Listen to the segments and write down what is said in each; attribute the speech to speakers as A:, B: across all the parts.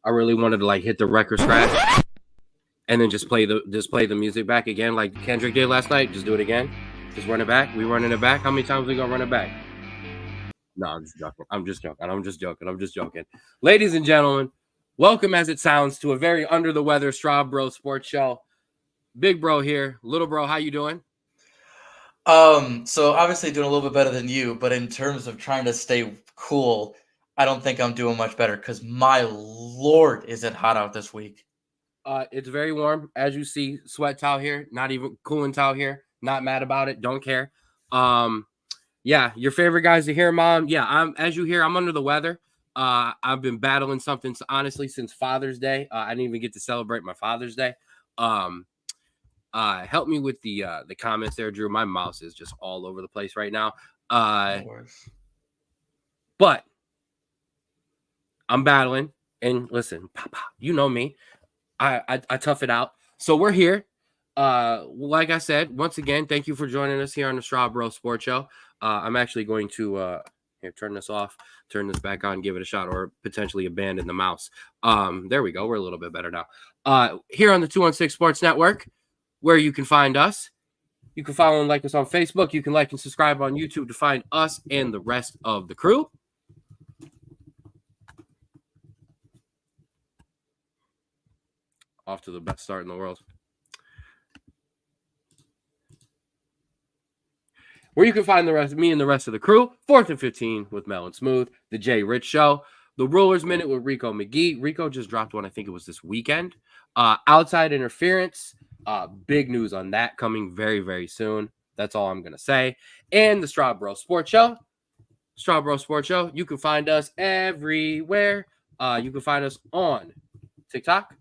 A: I really wanted to like hit the record scratch and then just play the music back again like Kendrick did last night. Just do it again. Just run it back. We running it back. How many times we gonna run it back? No, I'm just joking. Ladies and gentlemen, welcome as it sounds to a very under the weather Straub Bro Sports Show. Big bro here, little bro. How you doing?
B: So obviously doing a little bit better than you, but in terms of trying to stay cool, I don't think I'm doing much better because my Lord, is it hot out this week?
A: It's very warm, as you see. Sweat towel here, not even cooling towel here. Not mad about it. Don't care. Yeah, your favorite guys are here, Mom. Yeah, as you hear, I'm under the weather. I've been battling something honestly since Father's Day. I didn't even get to celebrate my Father's Day. Help me with the comments there, Drew. My mouse is just all over the place right now. But I'm battling, and listen, Papa, you know me. I tough it out. So we're here. Like I said, once again, thank you for joining us here on the Straub Bro Sports Show. I'm actually going to here turn this off, turn this back on, give it a shot, or potentially abandon the mouse. There we go. We're a little bit better now. Here on the 216 Sports Network, where you can find us. You can follow and like us on Facebook. You can like and subscribe on YouTube to find us and the rest of the crew. Off to the best start in the world. Where you can find me and the rest of the crew. 4th and 15 with Mel and Smooth. The Jay Rich Show. The Rulers Minute with Rico McGee. Rico just dropped one. I think it was this weekend. Outside Interference. Big news on that coming very, very soon. That's all I'm going to say. And the Straub Bro Sports Show. Straub Bro Sports Show. You can find us everywhere. You can find us on TikTok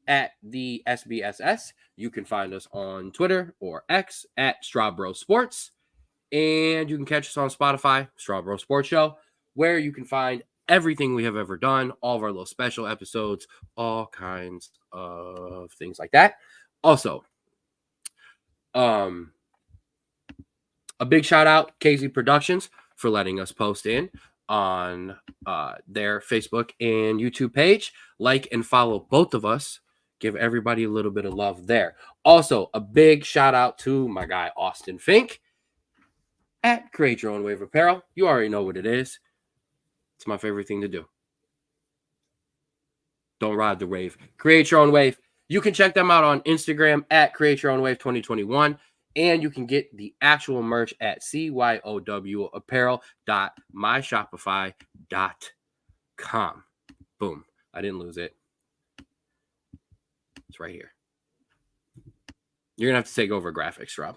A: at the SBSS. You can find us on Twitter or X at Straub Bro Sports. And you can catch us on Spotify, Straub Bro Sports Show, where you can find everything we have ever done, all of our little special episodes, all kinds of things like that. Also, a big shout out Casey Productions for letting us post in on their Facebook and YouTube page. Like and follow both of us. Give everybody a little bit of love there. Also, a big shout out to my guy Austin Fink at Create Your Own Wave Apparel. You already know what it is. It's my favorite thing to do. Don't ride the wave. Create your own wave. You can check them out on Instagram at Create Your Own Wave 2021. And you can get the actual merch at cyowoapparel.myshopify.com. Boom. I didn't lose it. It's right here. You're going to have to take over graphics, Rob.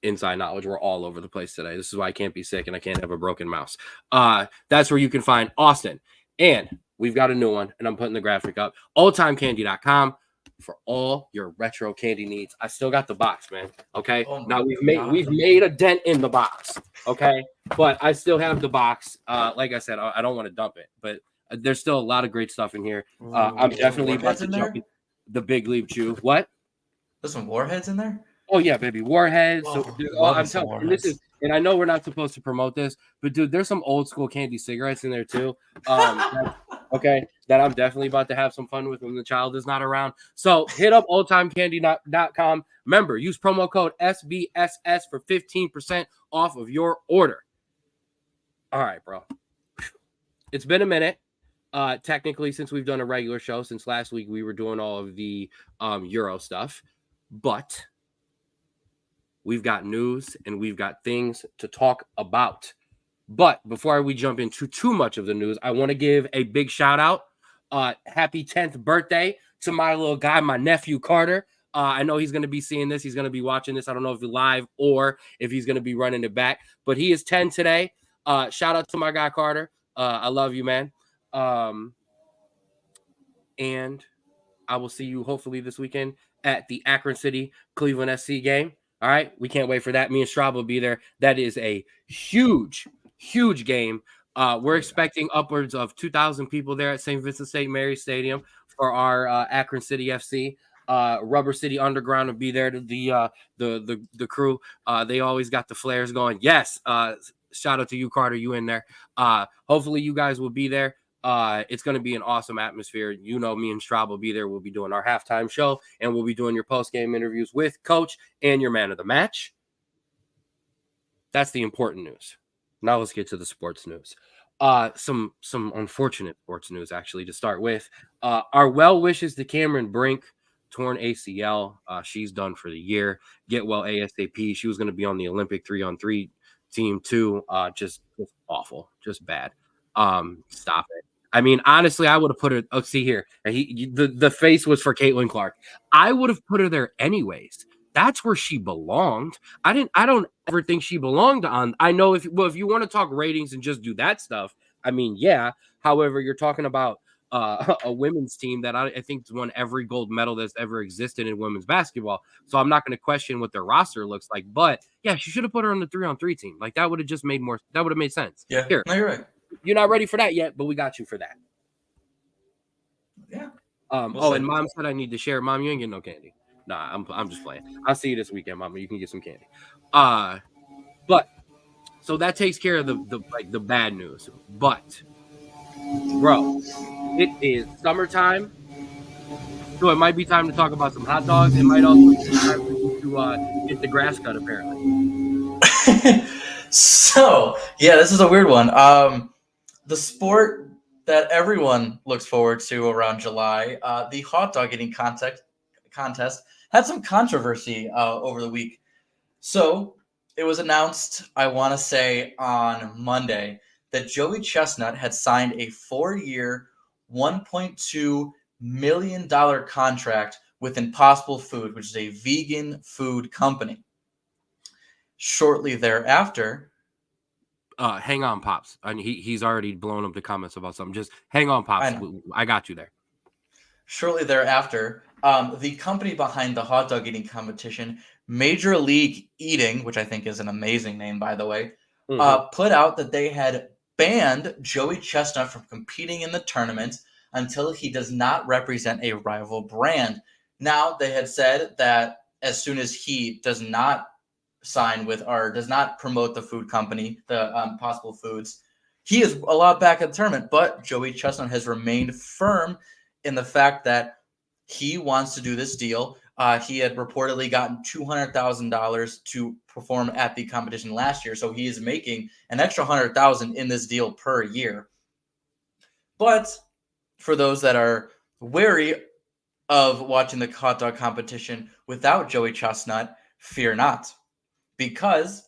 A: Inside knowledge. We're all over the place today. This is why I can't be sick and I can't have a broken mouse. That's where you can find Austin. And we've got a new one, and I'm putting the graphic up. Oldtimecandy.com for all your retro candy needs. I still got the box, man. Okay. Now we've made a dent in the box. Okay. But I still have the box. Like I said, I don't want to dump it, but there's still a lot of great stuff in here. I'm definitely about to jump in the Big Leap Chew. What?
B: There's some Warheads in there?
A: Oh yeah, baby, Warheads. I'm telling you, this is, and I know we're not supposed to promote this, but dude, there's some old school candy cigarettes in there too. Okay, that I'm definitely about to have some fun with when the child is not around. So hit up oldtimecandy.com. Remember, use promo code SBSS for 15% off of your order. All right, bro. It's been a minute. Technically, since we've done a regular show, since last week we were doing all of the Euro stuff, but we've got news and we've got things to talk about. But before we jump into too much of the news, I want to give a big shout out. Happy 10th birthday to my little guy, my nephew Carter. I know he's going to be seeing this. He's going to be watching this. I don't know if he's live or if he's going to be running it back, but he is 10 today. Shout out to my guy Carter. I love you, man. And I will see you hopefully this weekend at the Akron City Cleveland SC game. All right, we can't wait for that. Me and Straub will be there. That is a huge game. We're expecting upwards of 2,000 people there at St. Vincent St. Mary's Stadium for our Akron City FC. Rubber City Underground will be there. The crew. They always got the flares going. Yes. Shout out to you, Carter. You in there? Hopefully you guys will be there. It's going to be an awesome atmosphere. You know, me and Straub will be there. We'll be doing our halftime show, and we'll be doing your post-game interviews with Coach and your man of the match. That's the important news. Now let's get to the sports news. Some unfortunate sports news, actually, to start with. Our well wishes to Cameron Brink, torn ACL. She's done for the year. Get well ASAP. She was going to be on the Olympic 3-on-3 team too. Just awful, just bad. Stop it. I mean, honestly, I would have put her. Oh, see here, the face was for Caitlin Clark. I would have put her there anyways. That's where she belonged. I don't ever think she belonged on. I know if you want to talk ratings and just do that stuff, I mean, yeah. However, you're talking about a women's team that I think has won every gold medal that's ever existed in women's basketball. So I'm not going to question what their roster looks like. But yeah, she should have put her on the 3-on-3 team. Like that would have just made more. That would have made sense.
B: Yeah,
A: here,
B: no, you're right.
A: You're not ready for that yet, but we got you for that.
B: Yeah.
A: And Mom said I need to share. Mom, you ain't getting no candy. Nah, I'm just playing. I'll see you this weekend, Mama. You can get some candy. But so that takes care of the bad news. But bro, it is summertime, so it might be time to talk about some hot dogs. It might also be time to get the grass cut, apparently.
B: So yeah, this is a weird one. The sport that everyone looks forward to around July, the hot dog eating contest had some controversy over the week. So it was announced, I want to say on Monday, that Joey Chestnut had signed a 4-year, $1.2 million contract with Impossible Food, which is a vegan food company. Shortly thereafter,
A: hang on, Pops. And he's already blown up the comments about something. Just hang on, Pops. I got you there.
B: Shortly thereafter, the company behind the hot dog eating competition, Major League Eating, which I think is an amazing name, by the way, put out that they had banned Joey Chestnut from competing in the tournament until he does not represent a rival brand. Now, they had said that as soon as he does not sign with or does not promote the food company, the Impossible Foods, he is allowed back at the tournament. But Joey Chestnut has remained firm in the fact that he wants to do this deal. He had reportedly gotten $200,000 to perform at the competition last year, so he is making an extra $100,000 in this deal per year. But for those that are wary of watching the hot dog competition without Joey Chestnut, fear not, because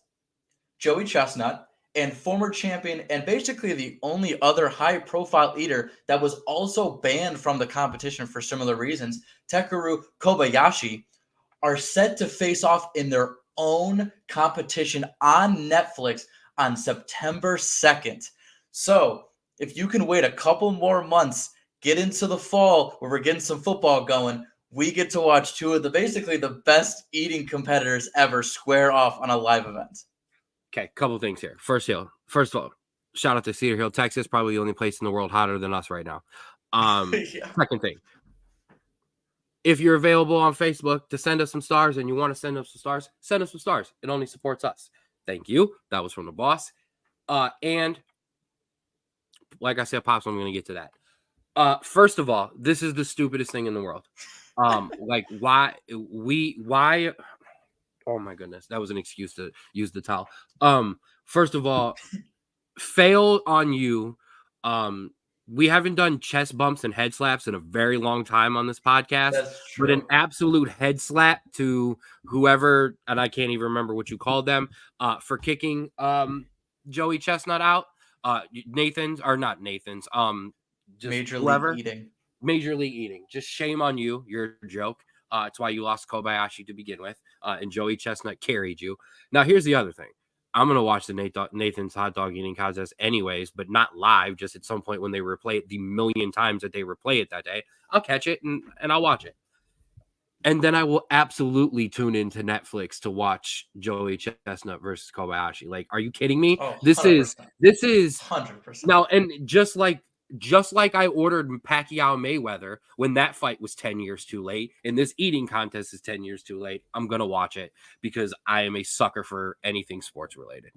B: Joey Chestnut and former champion and basically the only other high-profile eater that was also banned from the competition for similar reasons, Takeru Kobayashi, are set to face off in their own competition on Netflix on September 2nd. So if you can wait a couple more months, get into the fall where we're getting some football going, we get to watch two of basically the best eating competitors ever square off on a live event.
A: Okay, couple things here. First of all, shout out to Cedar Hill, Texas, probably the only place in the world hotter than us right now. Second thing, if you're available on Facebook to send us some stars and you want to send us some stars, send us some stars. It only supports us. Thank you. That was from the boss. And like I said, Pops, I'm going to get to that. First of all, this is the stupidest thing in the world. Like why? Oh my goodness, that was an excuse to use the towel. First of all, fail on you. We haven't done chest bumps and head slaps in a very long time on this podcast.
B: That's true.
A: But an absolute head slap to whoever, and I can't even remember what you called them, for kicking Joey Chestnut out. Nathan's or not Nathan's. Just
B: Major
A: whoever.
B: League Eating.
A: Major League Eating. Just shame on you. You're a joke. It's why you lost Kobayashi to begin with, and Joey Chestnut carried you. Now, here's the other thing. I'm gonna watch the Nathan's hot dog eating contest anyways, but not live. Just at some point when they replay it the million times that they replay it that day, I'll catch it and I'll watch it. And then I will absolutely tune into Netflix to watch Joey Chestnut versus Kobayashi. Like, are you kidding me?
B: Oh,
A: This
B: 100%.
A: is
B: 100%.
A: now, and just like I ordered Pacquiao Mayweather when that fight was 10 years too late, and this eating contest is 10 years too late, I'm gonna watch it because I am a sucker for anything sports related.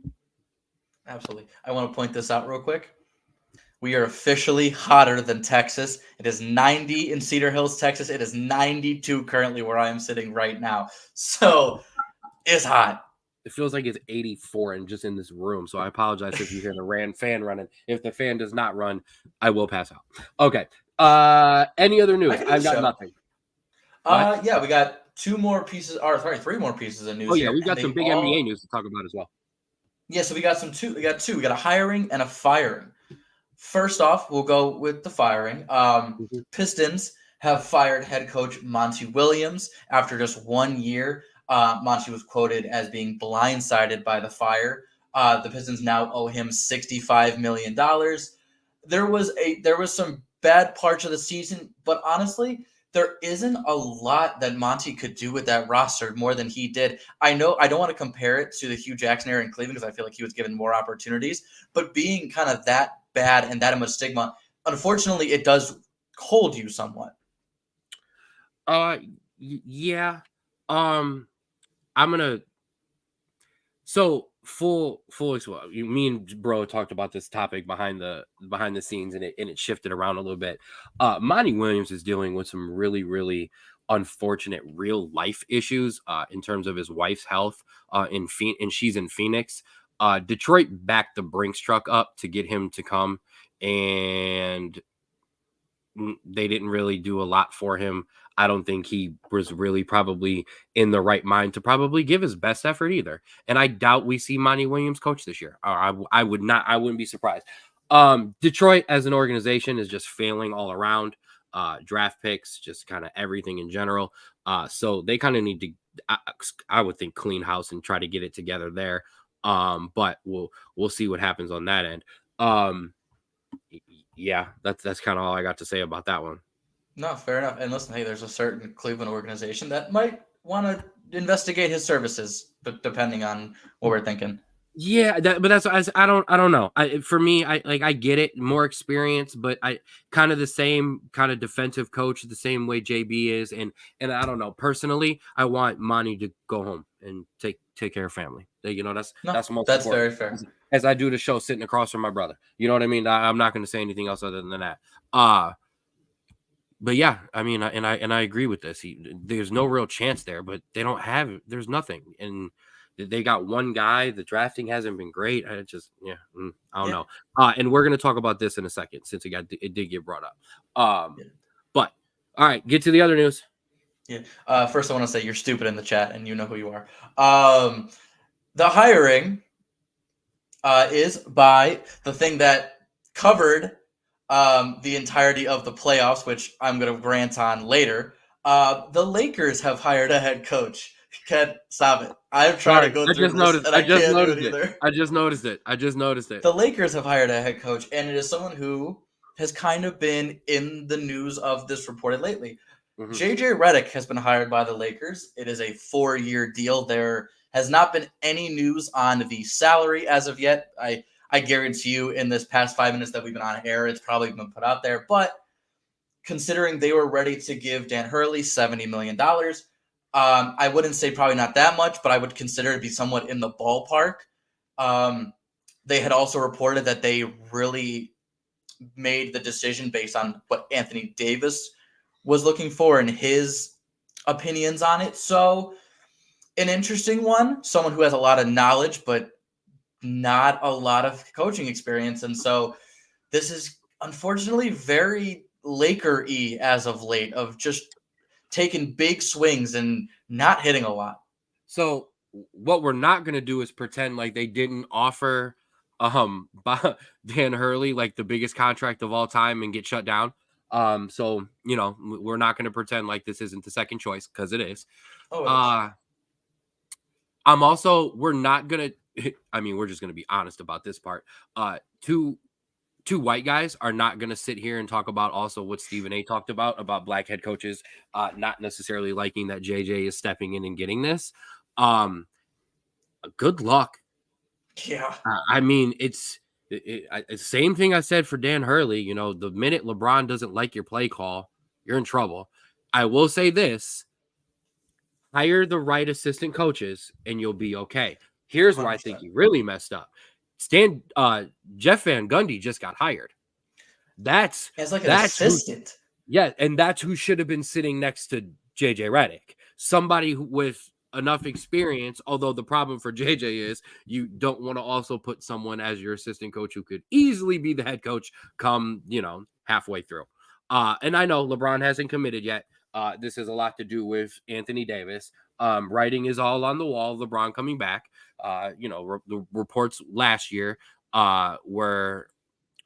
B: Absolutely. I want to point this out real quick. We are officially hotter than Texas. It is 90 in Cedar Hills, Texas. It is 92 currently where I am sitting right now. So it's hot.
A: It feels like it's 84 and just in this room. So I apologize if you hear the fan running. If the fan does not run, I will pass out. Okay. Any other news? I've got nothing.
B: Yeah, we got three more pieces of news.
A: Oh yeah, we've got some big NBA news to talk about as well.
B: Yeah, so we got two. We got a hiring and a firing. First off, we'll go with the firing. Pistons have fired head coach Monty Williams after just 1 year. Monty was quoted as being blindsided by the fire. The Pistons now owe him $65 million. There was some bad parts of the season, but honestly, there isn't a lot that Monty could do with that roster more than he did. I know I don't want to compare it to the Hugh Jackson era in Cleveland because I feel like he was given more opportunities, but being kind of that bad and that much stigma, unfortunately, it does hold you somewhat.
A: Yeah. I'm gonna. So full. Me and bro talked about this topic behind the scenes, and it shifted around a little bit. Monty Williams is dealing with some really, really unfortunate real life issues in terms of his wife's health and she's in Phoenix. Detroit backed the Brinks truck up to get him to come, and they didn't really do a lot for him. I don't think he was really probably in the right mind to probably give his best effort either. And I doubt we see Monty Williams coach this year. I wouldn't be surprised. Detroit as an organization is just failing all around. Draft picks, just kind of everything in general. So they kind of need to, I would think, clean house and try to get it together there. But we'll see what happens on that end. Yeah, that's kind of all I got to say about that one.
B: No, fair enough. And listen, hey, there's a certain Cleveland organization that might want to investigate his services, but depending on what we're thinking.
A: Yeah, I don't know. For me, I get it, more experience, but I kind of the same kind of defensive coach, the same way JB is, and I don't know. Personally, I want Monty to go home and take care of family. You know, that's most important.
B: Very fair.
A: As I do the show sitting across from my brother. You know what I mean? I'm not going to say anything else other than that. But yeah, I mean, and I agree with this. There's no real chance there, but they don't have. There's nothing, and they got one guy. The drafting hasn't been great. I don't know. And we're gonna talk about this in a second since it did get brought up. But all right, get to the other news.
B: Yeah. First, I want to say you're stupid in the chat, and you know who you are. The hiring is by the thing that covered the entirety of the playoffs, which I'm going to rant on later. The Lakers have hired a head coach. Can't stop it. I'm trying to go through this, and I can't do it either.
A: I just noticed it.
B: The Lakers have hired a head coach, and it is someone who has kind of been in the news of this reported lately. Mm-hmm. JJ Redick has been hired by the Lakers. It is a 4-year deal. There has not been any news on the salary as of yet. I guarantee you in this past 5 minutes that we've been on air, it's probably been put out there. But considering they were ready to give Dan Hurley $70 million, I wouldn't say probably not that much, but I would consider it to be somewhat in the ballpark. They had also reported that they really made the decision based on what Anthony Davis was looking for and his opinions on it. So an interesting one, someone who has a lot of knowledge, but not a lot of coaching experience. And so this is unfortunately very Laker-y as of late, of just taking big swings and not hitting a lot.
A: So what we're not going to do is pretend like they didn't offer Dan Hurley like the biggest contract of all time and get shut down. So, you know, we're not going to pretend like this isn't the second choice because it is. We're not going to I mean, we're just going to be honest about this part. Two white guys are not going to sit here and talk about also what Stephen A talked about black head coaches not necessarily liking that JJ is stepping in and getting this. Good luck.
B: Yeah.
A: I mean, it's same thing I said for Dan Hurley. You know, the minute LeBron doesn't like your play call, you're in trouble. I will say this: hire the right assistant coaches, and you'll be okay. Here's where
B: 100%.
A: I think he really messed up. Jeff Van Gundy just got hired. That's
B: an assistant.
A: And that's who should have been sitting next to JJ Redick. Somebody with enough experience, although the problem for JJ is you don't want to also put someone as your assistant coach who could easily be the head coach come, halfway through. And I know LeBron hasn't committed yet. This has a lot to do with Anthony Davis. Writing is all on the wall. LeBron coming back. The reports last year were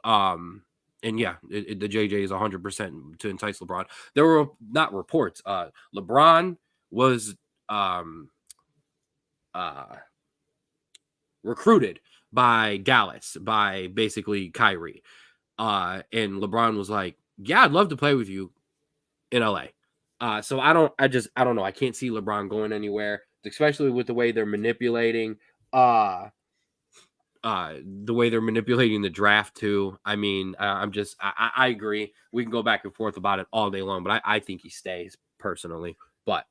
A: and yeah, the JJ is 100% to entice LeBron. There were not reports. LeBron was recruited by Dallas, by basically Kyrie. And LeBron was like, yeah, I'd love to play with you in LA. So I don't know. I can't see LeBron going anywhere, especially with the way they're manipulating the way they're manipulating the draft too. I mean, I agree. We can go back and forth about it all day long, but I think he stays personally. But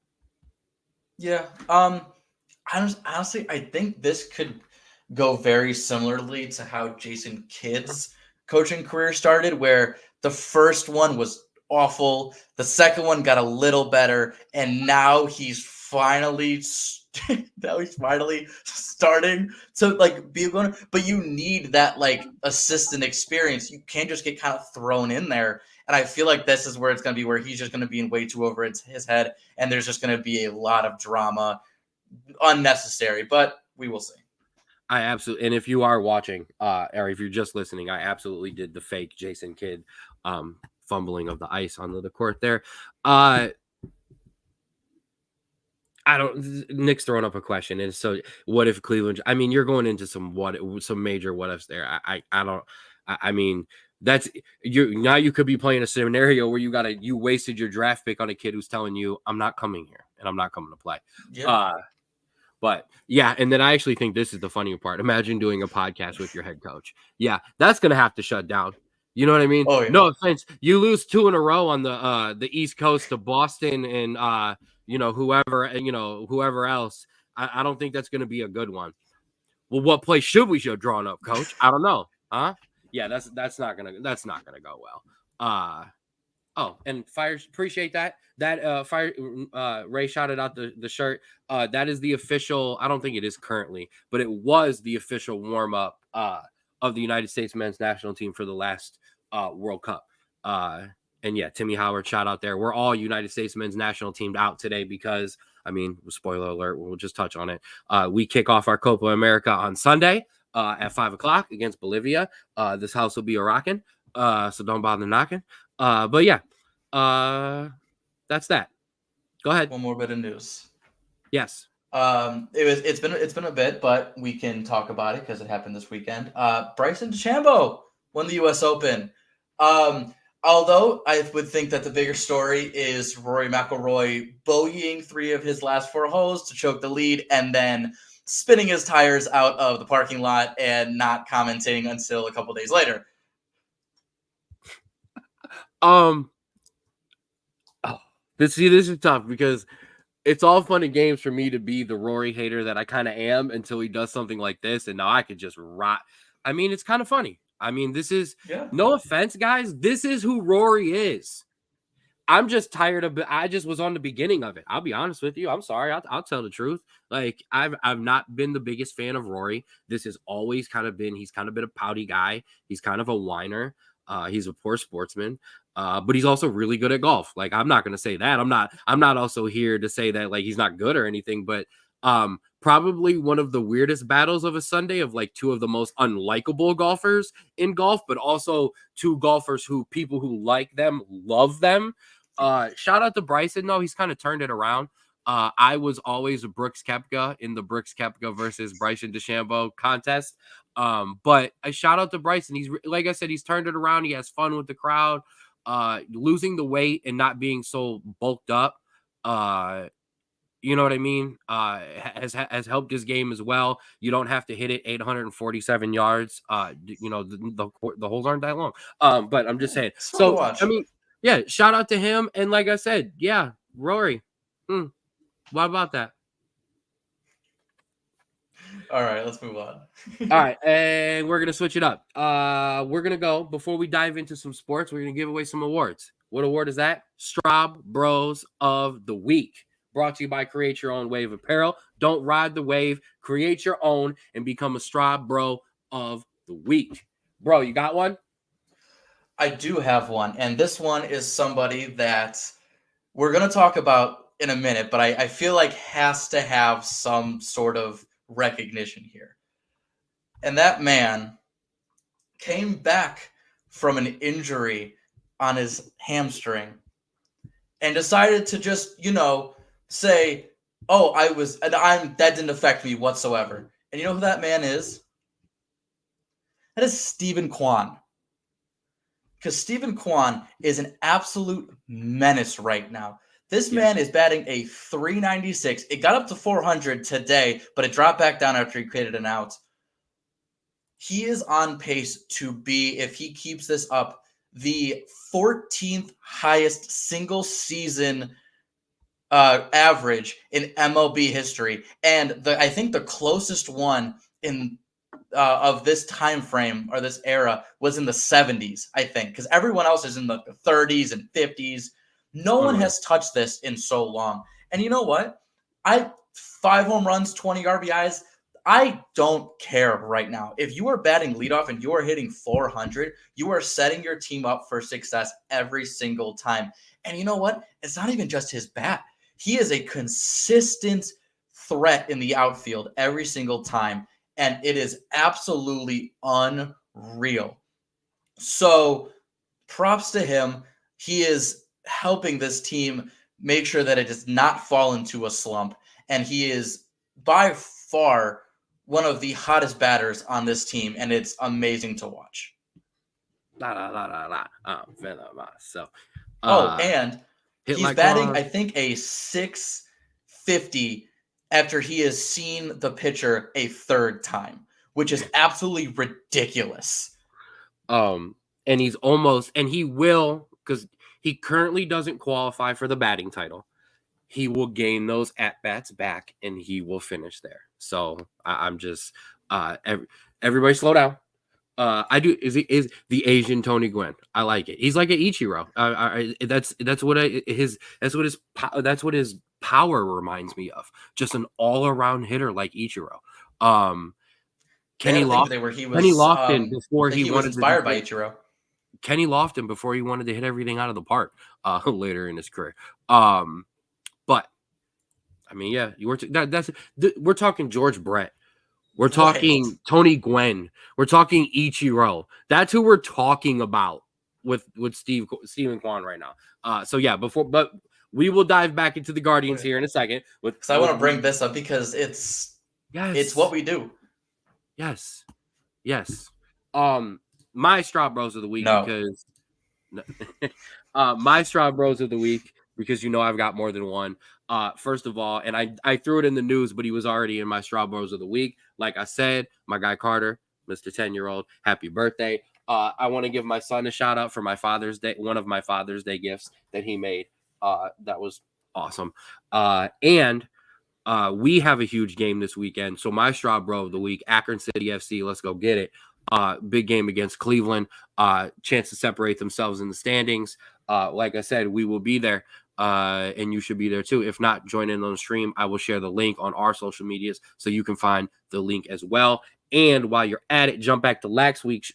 B: yeah, honestly, I think this could go very similarly to how Jason Kidd's coaching career started, where the first one was awful, the second one got a little better, and now he's finally starting to be a winner. But you need that assistant experience. You can't just get kind of thrown in there. And I feel like this is where it's going to be, where he's just going to be in way too over his head, and there's just going to be a lot of drama, unnecessary. But we will see.
A: I absolutely, and if you are watching, or if you're just listening, I absolutely did the fake Jason Kidd fumbling of the ice on the court there. Nick's throwing up a question. And so what if Cleveland, I mean, you're going into some major what ifs there. I mean, that's now you could be playing a scenario where you wasted your draft pick on a kid who's telling you, I'm not coming here and I'm not coming to play.
B: Yeah.
A: But yeah, and then I actually think this is the funnier part. Imagine doing a podcast with your head coach. Yeah, that's gonna have to shut down. You know what I mean?
B: Oh, yeah.
A: No offense. You lose 2 in a row on the East Coast to Boston and whoever else. I don't think that's gonna be a good one. Well, what play should we have drawn up, coach? I don't know. Huh? Yeah, that's not gonna go well. Oh, and Fire, appreciate that. That Fire Ray shouted out the shirt. That is the official. I don't think it is currently, but it was the official warm up of the United States men's national team for the last World Cup. And yeah, Timmy Howard, shout out there. We're all United States men's national team out today because, I mean, spoiler alert, we'll just touch on it. We kick off our Copa America on Sunday at 5:00 against Bolivia. This house will be a rocking, so don't bother knocking. But yeah, that's that. Go ahead.
B: One more bit of news.
A: Yes.
B: It's been a bit, but we can talk about it because it happened this weekend. Bryson DeChambeau won the U.S. Open. Although I would think that the bigger story is Rory McIlroy bogeying 3 of his last 4 holes to choke the lead and then spinning his tires out of the parking lot and not commenting until a couple days later.
A: This is tough because it's all fun and games for me to be the Rory hater that I kind of am until he does something like this, and now I could just rot. I mean, it's kind of funny. I mean, this is no offense, guys. This is who Rory is. I'm just tired of. I just was on the beginning of it. I'll be honest with you. I'm sorry. I'll tell the truth. Like I've not been the biggest fan of Rory. This has always kind of been. He's kind of been a pouty guy. He's kind of a whiner. He's a poor sportsman. But he's also really good at golf. Like I'm not going to say that. I'm not also here to say that like he's not good or anything. But probably one of the weirdest battles of a Sunday of like 2 of the most unlikable golfers in golf, but also 2 golfers who people who like them love them. Shout out to Bryson though. He's kind of turned it around. I was always a Brooks Koepka in the Brooks Koepka versus Bryson DeChambeau contest. But I shout out to Bryson. He's like I said, he's turned it around. He has fun with the crowd. Losing the weight and not being so bulked up. You know what I mean? Has helped his game as well. You don't have to hit it 847 yards. The holes aren't that long. But I'm just saying. So I mean, yeah, shout out to him. And like I said, yeah, Rory. What about that?
B: All right, let's move on.
A: All right, and we're gonna switch it up. We're gonna go before we dive into some sports. We're gonna give away some awards. What award is that? Straub Bros of the Week. Brought to you by Create Your Own Wave Apparel. Don't ride the wave. Create your own and become a Straub Bro of the Week. Bro, you got one?
B: I do have one, and this one is somebody that we're gonna talk about in a minute, but I feel like has to have some sort of recognition here. And that man came back from an injury on his hamstring and decided to just, say, oh, that didn't affect me whatsoever. And you know who that man is? That is Stephen Kwan. Because Stephen Kwan is an absolute menace right now. This man is batting a 396. It got up to 400 today, but it dropped back down after he created an out. He is on pace to be, if he keeps this up, the 14th highest single season average in MLB history. And I think the closest one in of this time frame or this era was in the 70s, I think, because everyone else is in the 30s and 50s. No one has touched this in so long. And you know what? 5 home runs, 20 RBIs. I don't care right now. If you are batting leadoff and you are hitting 400, you are setting your team up for success every single time. And you know what? It's not even just his bat. He is a consistent threat in the outfield every single time. And it is absolutely unreal. So props to him. He is helping this team make sure that it does not fall into a slump. And he is by far one of the hottest batters on this team, and it's amazing to watch.
A: So,
B: and he's batting, I think, a 650 after he has seen the pitcher a third time, which is absolutely ridiculous.
A: And he's almost, and he will, because he currently doesn't qualify for the batting title. He will gain those at-bats back, and he will finish there. So I'm just everybody slow down. Is the Asian Tony Gwynn? I like it. He's like an Ichiro. That's what his power reminds me of. Just an all-around hitter like Ichiro. Kenny Lofton before he was
B: inspired by Ichiro.
A: Kenny Lofton before he wanted to hit everything out of the park later in his career. But I mean, yeah, we're talking George Brett. We're talking Tony Gwynn. We're talking Ichiro. That's who we're talking about with Stephen Kwan right now. So yeah, but we will dive back into the Guardians here in a second.
B: Because I want to bring this up because it's what we do.
A: Yes. My Straub Bros of the week because my Straub Bros of the week because I've got more than one. First of all, and I threw it in the news, but he was already in my Straub Bros of the week. Like I said, my guy Carter, Mr. 10-year-old, happy birthday. I want to give my son a shout out for my Father's Day, one of my Father's Day gifts that he made. That was awesome. And we have a huge game this weekend. So my Straub Bro of the week, Akron City FC, let's go get it. Big game against Cleveland. Chance to separate themselves in the standings. Like I said, we will be there. And you should be there too. If not, join in on the stream. I will share the link on our social medias so you can find the link as well. And while you're at it, jump back to last week's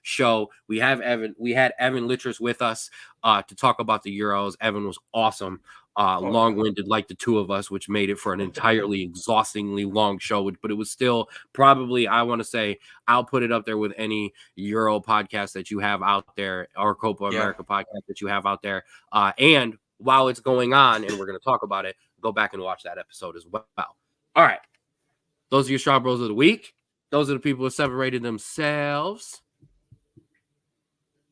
A: show. We had Evan Littress with us to talk about the Euros. Evan was awesome. Long-winded like the two of us, which made it for an entirely exhaustingly long show, but it was still probably, I want to say, I'll put it up there with any Euro podcast that you have out there or Copa America podcast that you have out there. And while it's going on, and we're going to talk about it, go back and watch that episode as well. All right. Those are your Straub Bros of the week. Those are the people who separated themselves.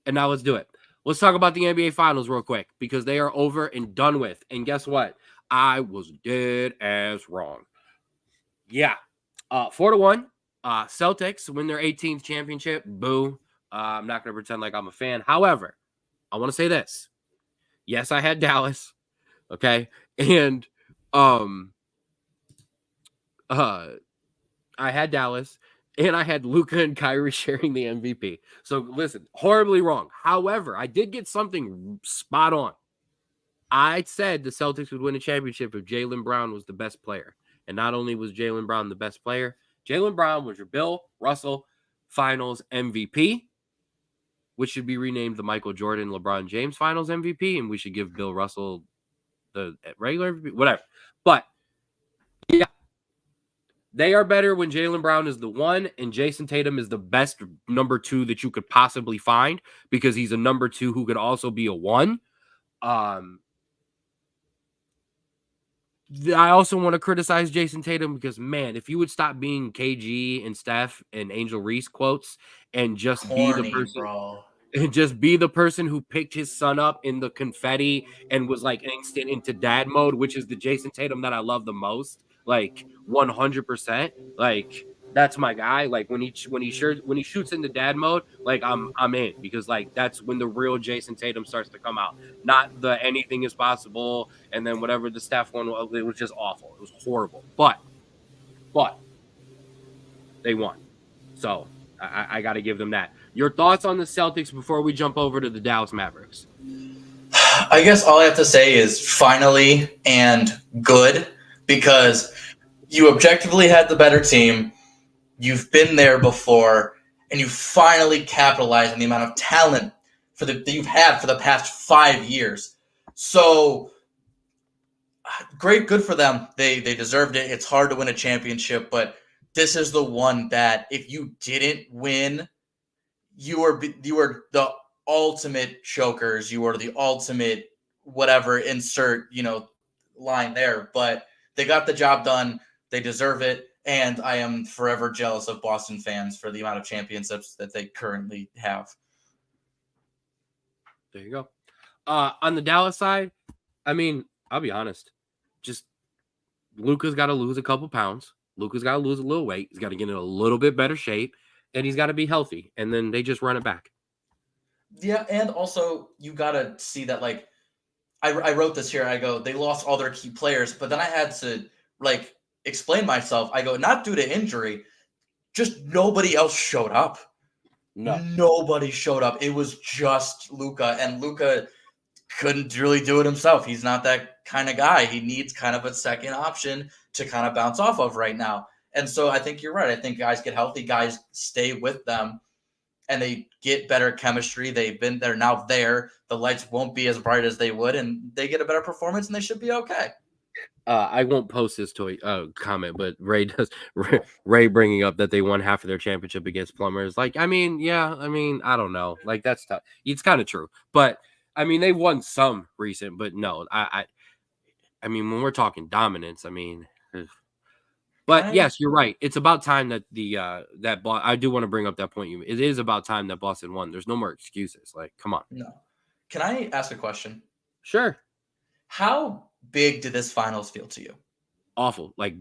A: And now let's do it. Let's talk about the NBA Finals real quick because they are over and done with. And guess what? I was dead as wrong. Yeah. 4-1. Celtics win their 18th championship. Boo. I'm not going to pretend like I'm a fan. However, I want to say this. Yes, I had Dallas. Okay. And I had Dallas, and I had Luka and Kyrie sharing the MVP. So listen, horribly wrong. However, I did get something spot on. I said the Celtics would win a championship if Jaylen Brown was the best player. And not only was Jaylen Brown the best player, Jaylen Brown was your Bill Russell Finals MVP, which should be renamed the Michael Jordan LeBron James Finals MVP, and we should give Bill Russell the regular MVP, whatever. But yeah, they are better when Jaylen Brown is the one and Jason Tatum is the best number 2 that you could possibly find because he's a number 2 who could also be a 1. I also want to criticize Jason Tatum because, man, if you would stop being KG and Steph and Angel Reese quotes and just be the person,
B: bro.
A: And just be the person who picked his son up in the confetti and was like instant into dad mode, which is the Jason Tatum that I love the most, like 100%. Like that's my guy. Like when he shoots into dad mode, like I'm in because like that's when the real Jason Tatum starts to come out. Not the anything is possible and then whatever the Steph one was, it was just awful. It was horrible. But they won. So I got to give them that. Your thoughts on the Celtics before we jump over to the Dallas Mavericks?
B: I guess all I have to say is finally and good because you objectively had the better team. You've been there before, and you finally capitalized on the amount of talent that you've had for the past 5 years. So great, good for them. They deserved it. It's hard to win a championship, but this is the one that if you didn't win, you were the ultimate chokers. You were the ultimate whatever, insert, line there. But they got the job done. They deserve it. And I am forever jealous of Boston fans for the amount of championships that they currently have.
A: There you go. On the Dallas side, I mean, I'll be honest. Just Luka's got to lose a couple pounds. Luka's got to lose a little weight. He's got to get in a little bit better shape. And he's got to be healthy. And then they just run it back.
B: Yeah, and also you got to see that, like, I wrote this here. I go, they lost all their key players. But then I had to, like, explain myself. I go, not due to injury, just nobody else showed up.
A: No.
B: Nobody showed up. It was just Luka, and Luka couldn't really do it himself. He's not that kind of guy. He needs kind of a second option to kind of bounce off of right now. And so I think you're right. I think guys get healthy, guys stay with them, and they get better chemistry. They're now there. The lights won't be as bright as they would, and they get a better performance, and they should be okay.
A: I won't post this comment, but Ray does. Ray bringing up that they won half of their championship against Plumbers. Like, I mean, yeah, I don't know. Like, that's tough. It's kind of true, but I mean, they won some recent, but no, I mean, when we're talking dominance, I mean, but yes, you're right. It's about time that I do want to bring up that point. It is about time that Boston won. There's no more excuses. Like, come on.
B: No. Can I ask a question?
A: Sure.
B: How big did this finals feel to you?
A: Awful. Like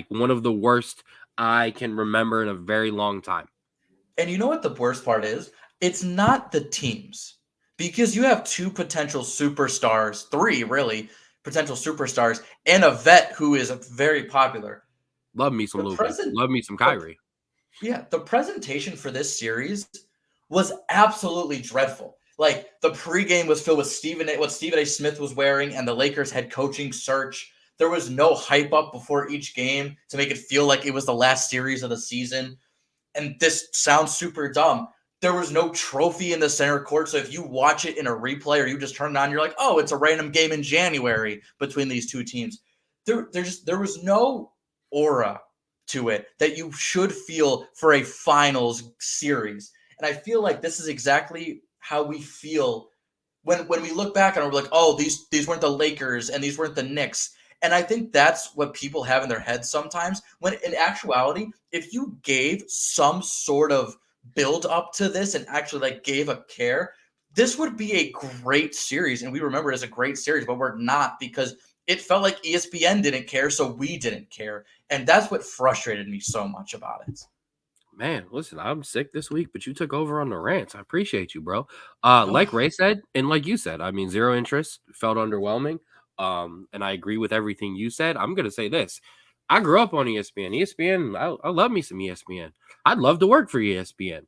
A: one of the worst I can remember in a very long time.
B: And you know what the worst part is? It's not the teams. Because you have 2 potential superstars, 3 really, potential superstars, and a vet who is very popular.
A: Love me some Luka. Love me some Kyrie.
B: The presentation for this series was absolutely dreadful. Like, the pregame was filled with what Stephen A. Smith was wearing and the Lakers head coaching search. There was no hype up before each game to make it feel like it was the last series of the season. And this sounds super dumb. There was no trophy in the center court. So if you watch it in a replay or you just turn it on, you're like, oh, it's a random game in January between these 2 teams. There was no aura to it that you should feel for a finals series. And I feel like this is exactly how we feel when we look back and we're like, oh, these weren't the Lakers and these weren't the Knicks. And I think that's what people have in their heads sometimes. When in actuality, if you gave some sort of build up to this and actually like gave a care, this would be a great series. And we remember it as a great series, but we're not because it felt like ESPN didn't care, so we didn't care. And that's what frustrated me so much about it.
A: Man, listen, I'm sick this week, but you took over on the rants. I appreciate you, bro. Like Ray said, and like you said, I mean, zero interest, felt underwhelming. And I agree with everything you said. I'm gonna say this. I grew up on ESPN. ESPN, I love me some ESPN. I'd love to work for ESPN.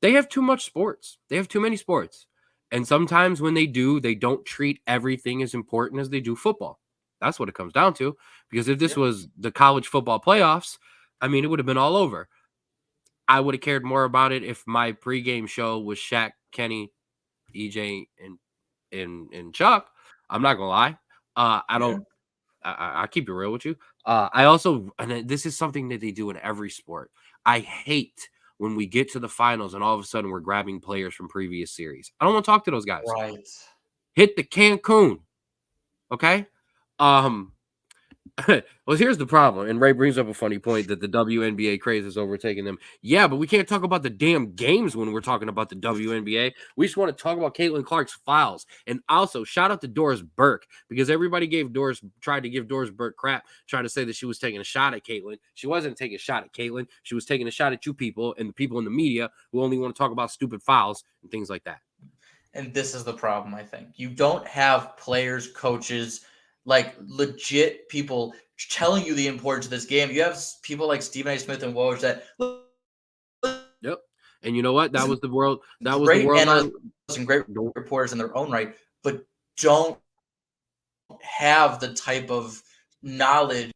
A: They have too much sports. They have too many sports. And sometimes when they do, they don't treat everything as important as they do football. That's what it comes down to. Because if this was the college football playoffs, I mean, it would have been all over. I would have cared more about it if my pregame show was Shaq, Kenny, EJ, and Chuck. I'm not gonna lie. I don't. I keep it real with you. I also, and this is something that they do in every sport. I hate when we get to the finals and all of a sudden we're grabbing players from previous series. I don't want to talk to those guys.
B: Right.
A: Hit the Cancun. Okay. Well, here's the problem, and Ray brings up a funny point that the WNBA craze has overtaken them. Yeah, but we can't talk about the damn games when we're talking about the WNBA. We just want to talk about Caitlin Clark's fouls. And also, shout out to Doris Burke, because everybody tried to give Doris Burke crap, trying to say that she was taking a shot at Caitlin. She wasn't taking a shot at Caitlin. She was taking a shot at you people and the people in the media who only want to talk about stupid fouls and things like that.
B: And this is the problem, I think. You don't have players, coaches, like legit people telling you the importance of this game. You have people like Stephen A. Smith and Woj that.
A: Yep. And you know what? That was the world. That was
B: great
A: the world.
B: Analysts and great reporters in their own right, but don't have the type of knowledge.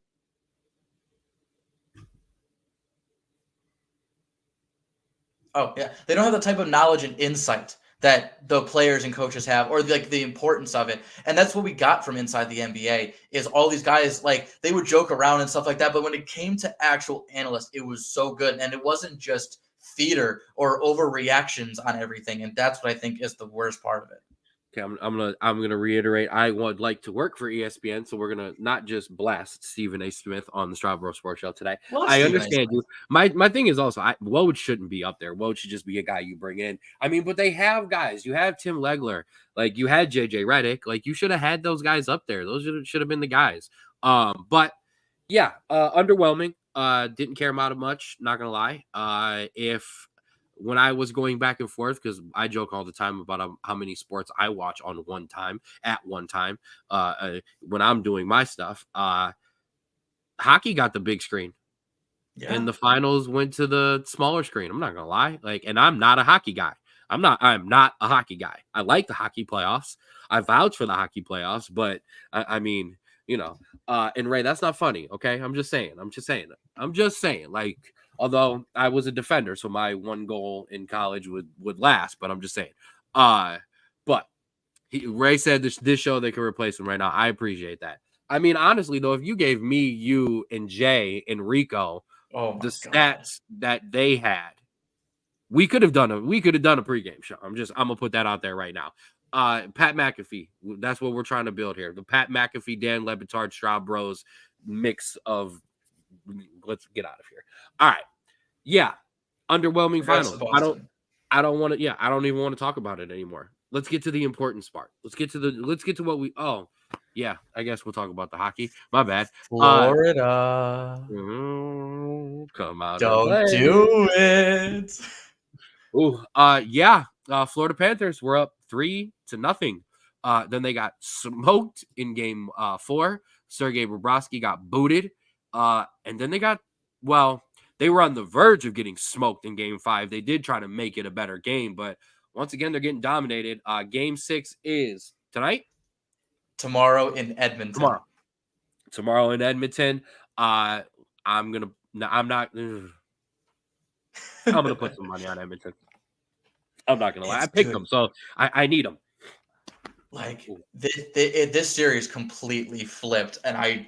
B: Oh, yeah. They don't have the type of knowledge and insight that the players and coaches have, or like the importance of it. And that's what we got from inside the NBA is all these guys, like they would joke around and stuff like that. But when it came to actual analysts, it was so good. And it wasn't just theater or overreactions on everything. And that's what I think is the worst part of it.
A: Okay, I'm gonna reiterate. I would like to work for ESPN, so we're gonna not just blast Stephen A. Smith on the Straub Sports Show today. I understand you. My thing is also, Woj shouldn't be up there. Woj should just be a guy you bring in. I mean, but they have guys. You have Tim Legler, like you had JJ Redick. Like you should have had those guys up there. Those should have been the guys. But yeah, underwhelming. Didn't care about it much. Not gonna lie. When I was going back and forth, because I joke all the time about how many sports I watch at one time, when I'm doing my stuff, hockey got the big screen, and the finals went to the smaller screen. I'm not gonna lie, and I'm not a hockey guy. I'm not a hockey guy. I like the hockey playoffs. I vouch for the hockey playoffs, but I mean, and Ray, that's not funny. Okay, I'm just saying. Like. Although I was a defender, so my one goal in college would last. But I'm just saying. But Ray said this show they can replace him right now. I appreciate that. I mean, honestly though, if you gave me, you, and Jay and Rico the stats that they had, we could have done a pregame show. I'm gonna put that out there right now. Pat McAfee. That's what we're trying to build here. The Pat McAfee, Dan Le Batard, Straub Bros mix of. Let's get out of here. All right. Yeah. Underwhelming finals. I don't want to. Yeah. I don't even want to talk about it anymore. Let's get to the important part. Let's get to what we. Oh, yeah. I guess we'll talk about the hockey. My bad.
B: Florida.
A: Come out.
B: Don't do it.
A: Ooh. Yeah. Florida Panthers were up 3-0. Then they got smoked in game 4. Sergei Bobrovsky got booted. And then they were on the verge of getting smoked in game 5. They did try to make it a better game, but once again, they're getting dominated. Game 6 is tonight?
B: Tomorrow in Edmonton.
A: Tomorrow in Edmonton. I'm going to put some money on Edmonton. I'm not going to lie. I picked them, so I need them.
B: Like, this series completely flipped, and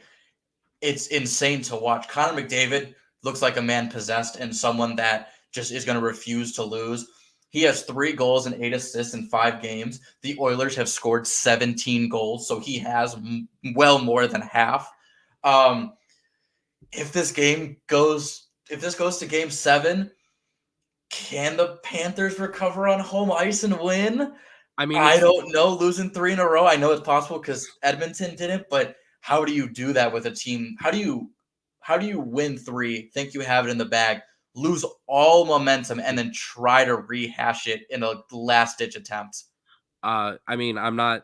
B: it's insane to watch. Connor McDavid looks like a man possessed and someone that just is going to refuse to lose. He has 3 goals and 8 assists in 5 games. The Oilers have scored 17 goals, so he has well more than half. If this goes to Game 7, can the Panthers recover on home ice and win?
A: I mean,
B: I don't know. Losing 3 in a row, I know it's possible because Edmonton didn't, but how do you do that with a team? How do you win 3, think you have it in the bag, lose all momentum, and then try to rehash it in a last-ditch attempt?
A: I mean, I'm not.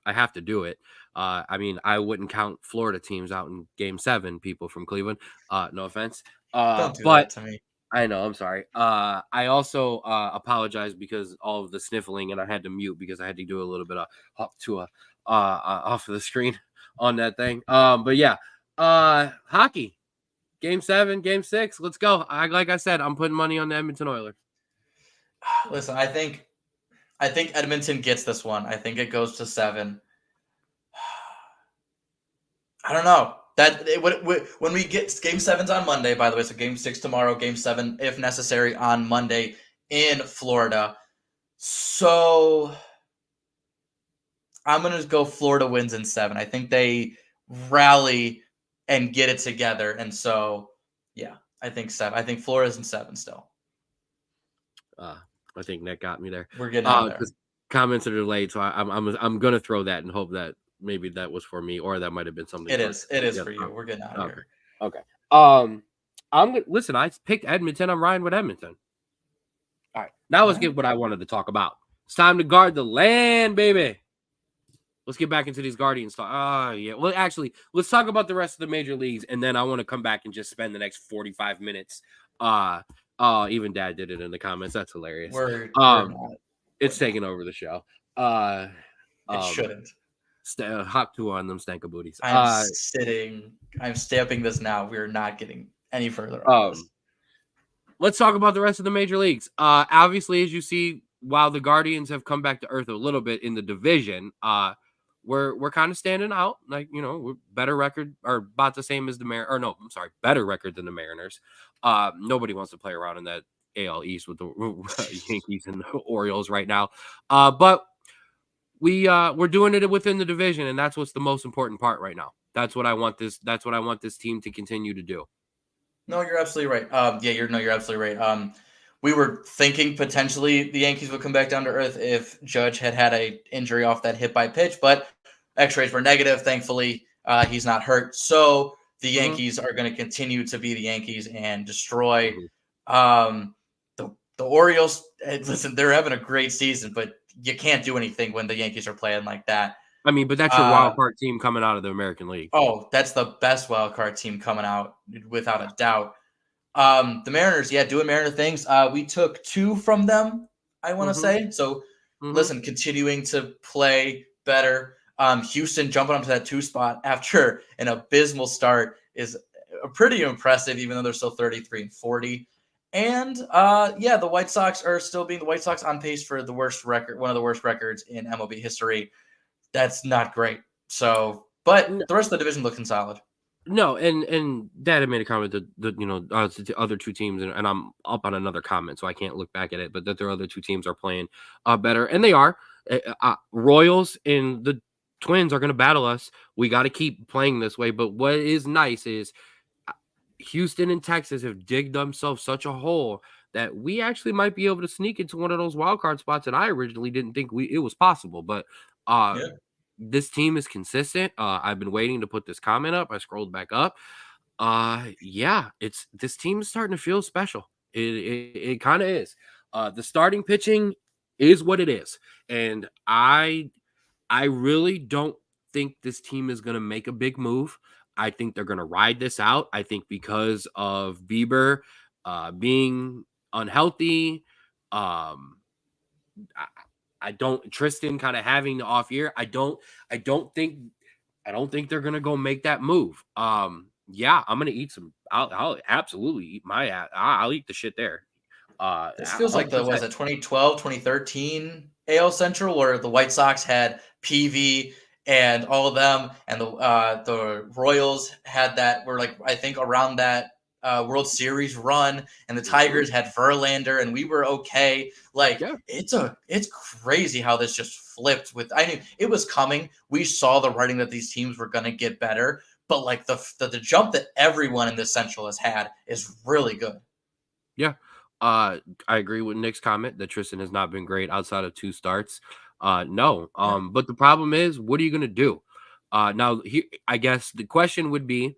A: I have to do it. I mean, I wouldn't count Florida teams out in Game 7. People from Cleveland. No offense.
B: Don't do
A: But
B: that to me.
A: I know. I'm sorry. I also apologize because all of the sniffling, and I had to mute because I had to do a little bit of hop to a off of the screen on that thing. But yeah, hockey. Game 7, Game 6. Let's go. Like I said, I'm putting money on the Edmonton Oilers.
B: Listen, I think Edmonton gets this one. I think it goes to 7. I don't know. When we get Game 7's on Monday, by the way, so Game 6 tomorrow, Game 7, if necessary, on Monday in Florida. So I'm going to go Florida wins in 7. I think they rally and get it together. And so, yeah, I think 7. I think Florida's in 7 still.
A: I think Nick got me there.
B: We're getting out there.
A: Comments are delayed, so I'm gonna throw that and hope that maybe that was for me, or that might have been something.
B: It is for you. We're getting out of here.
A: Okay. I'm gonna listen. I picked Edmonton. I'm riding with Edmonton. All right. Now let's get what I wanted to talk about. It's time to guard the land, baby. Let's get back into these Guardians talk. Oh, yeah. Well, actually, let's talk about the rest of the major leagues, and then I want to come back and just spend the next 45 minutes. Even Dad did it in the comments. That's hilarious. It's taking over the show.
B: It shouldn't.
A: Hop to on them stanka booties.
B: I'm stamping this now. We're not getting any further.
A: Let's talk about the rest of the major leagues. Obviously, as you see, while the Guardians have come back to earth a little bit in the division, we're kind of standing out. Like, we're better record, or about the same as the better record than the Mariners. Nobody wants to play around in that AL East with the Yankees and the Orioles right now. But we're doing it within the division, and that's what's the most important part right now. That's what I want this team to continue to do.
B: No, you're absolutely right. You're absolutely right. We were thinking potentially the Yankees would come back down to earth if Judge had a injury off that hit by pitch, but X-rays were negative. Thankfully, he's not hurt. So the Yankees are going to continue to be the Yankees and destroy the Orioles. Listen, they're having a great season, but you can't do anything when the Yankees are playing like that.
A: I mean, but that's your wild card team coming out of the American League.
B: Oh, that's the best wild card team coming out without a doubt. The Mariners, doing Mariner things. We took 2 from them, I want to say. So, listen, continuing to play better. Houston jumping up to that 2 spot after an abysmal start is pretty impressive, even though they're still 33-40. And the White Sox are still being the White Sox on pace for the worst record, one of the worst records in MLB history. That's not great. So, but the rest of the division looking solid.
A: No, and Dad had made a comment that the other 2 teams, and I'm up on another comment, so I can't look back at it, but that their other 2 teams are playing better, and they are. Royals and the Twins are going to battle us. We got to keep playing this way, but what is nice is Houston and Texas have digged themselves such a hole that we actually might be able to sneak into one of those wild card spots, and I originally didn't think it was possible, but this team is consistent. I've been waiting to put this comment up. I scrolled back up. This team is starting to feel special. It kind of is. The starting pitching is what it is, and I really don't think this team is going to make a big move. I think they're going to ride this out. I think because of Bieber being unhealthy, Tristan kind of having the off year. I don't think they're gonna go make that move. I'm gonna eat some. I'll absolutely eat I'll eat the shit there.
B: This feels like the 2012, 2013 AL Central where the White Sox had PV and all of them, and the Royals had that. Were like I think around that World Series run, and the Tigers had Verlander, and we were okay. Like it's crazy how this just flipped. I mean, it was coming. We saw the writing that these teams were going to get better, but like the jump that everyone in the Central has had is really good.
A: Yeah. I agree with Nick's comment that Tristan has not been great outside of 2 starts. No. But the problem is, what are you going to do? Now, I guess the question would be,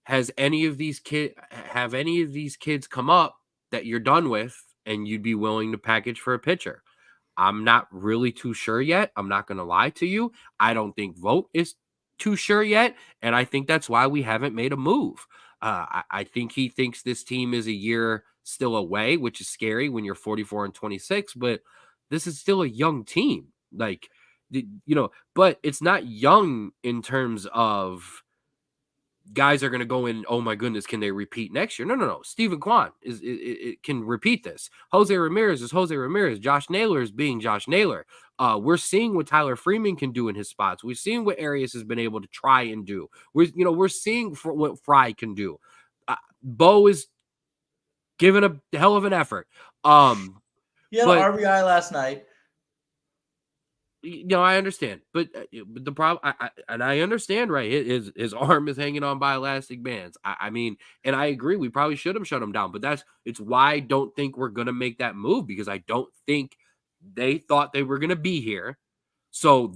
A: have any of these kids come up that you're done with and you'd be willing to package for a pitcher? I'm not really too sure yet. I'm not going to lie to you. I don't think Vogt is too sure yet, and I think that's why we haven't made a move. I think he thinks this team is a year still away, which is scary when you're 44 and 26, but this is still a young team. Like, but it's not young in terms of guys are going to go in, oh my goodness, can they repeat next year? No. Steven Kwan can repeat this. Jose Ramirez is Jose Ramirez. Josh Naylor is being Josh Naylor. We're seeing what Tyler Freeman can do in his spots. We're seeing what Arias has been able to try and do. We're seeing what Fry can do. Bo is giving a hell of an effort.
B: He had an RBI last night.
A: I understand, but the problem, I understand, right? His arm is hanging on by elastic bands. I mean, and I agree, we probably should have shut him down, but it's why I don't think we're gonna make that move, because I don't think they thought they were gonna be here. So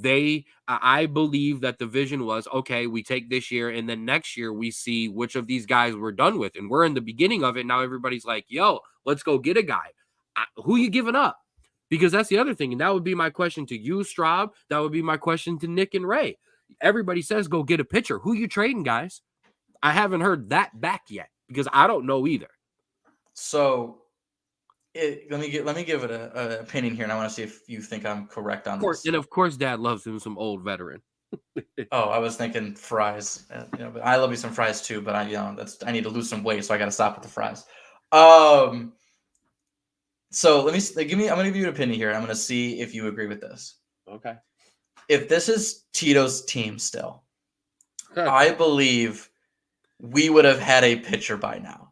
A: I believe that the vision was, okay, we take this year, and then next year we see which of these guys we're done with, and we're in the beginning of it now. Everybody's like, yo, let's go get a guy. Who you giving up? Because that's the other thing. And that would be my question to you, Straub. That would be my question to Nick and Ray. Everybody says go get a pitcher. Who you trading, guys? I haven't heard that back yet, because I don't know either.
B: So let me give it an opinion here, and I want to see if you think I'm correct on this.
A: And of course, Dad loves him some old veteran.
B: Oh, I was thinking fries. But I love me some fries too. But I need to lose some weight, so I got to stop with the fries. So I'm going to give you an opinion here. And I'm going to see if you agree with this.
A: Okay.
B: If this is Tito's team still, I believe we would have had a pitcher by now.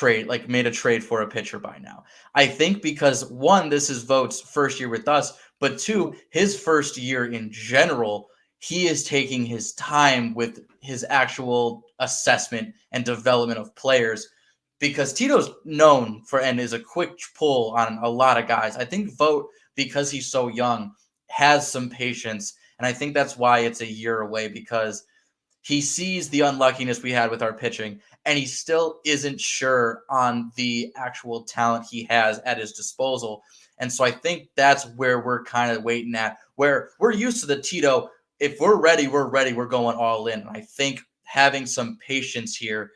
B: Made a trade for a pitcher by now. I think because, one, this is Vogt's first year with us, but two, his first year in general, he is taking his time with his actual assessment and development of players. Because Tito's known for and is a quick pull on a lot of guys. I think Vogt, because he's so young, has some patience. And I think that's why it's a year away, because he sees the unluckiness we had with our pitching, and he still isn't sure on the actual talent he has at his disposal. And so I think that's where we're kind of waiting at, where we're used to the Tito. If we're ready, we're ready. We're going all in. And I think having some patience here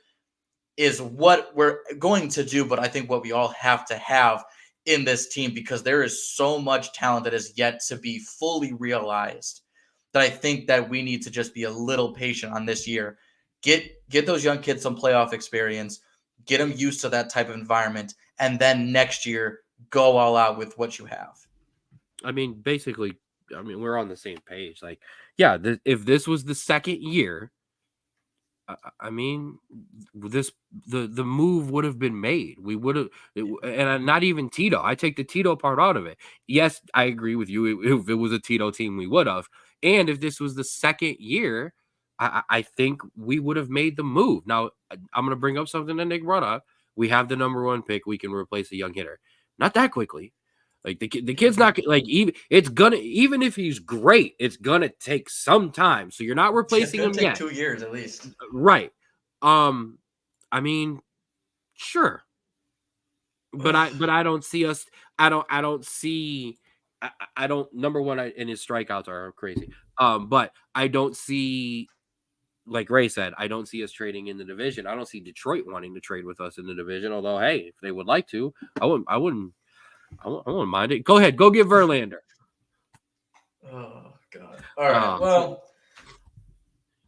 B: is what we're going to do, but I think what we all have to have in this team, because there is so much talent that is yet to be fully realized, that I think that we need to just be a little patient on this year. Get those young kids some playoff experience, get them used to that type of environment, and then next year go all out with what you have.
A: I mean, basically, we're on the same page. Like, yeah, if this was the second year, I mean, the move would have been made. We would have, and not even Tito. I take the Tito part out of it. Yes, I agree with you. If it was a Tito team, we would have. And if this was the second year, I think we would have made the move. Now, I'm going to bring up something that Nick brought up. We have the number 1 pick. We can replace a young hitter. Not that quickly. Like the kid's not like even if he's great, it's gonna take some time. So you're not replacing him yet.
B: 2 years at least.
A: Right. I mean, sure. But I don't see us. I don't see. I don't. Number one, and his strikeouts are crazy. But I don't see. Like Ray said, I don't see us trading in the division. I don't see Detroit wanting to trade with us in the division. Although, hey, if they would like to, I wouldn't mind it. Go ahead. Go get Verlander.
B: Oh, God. All right. Well,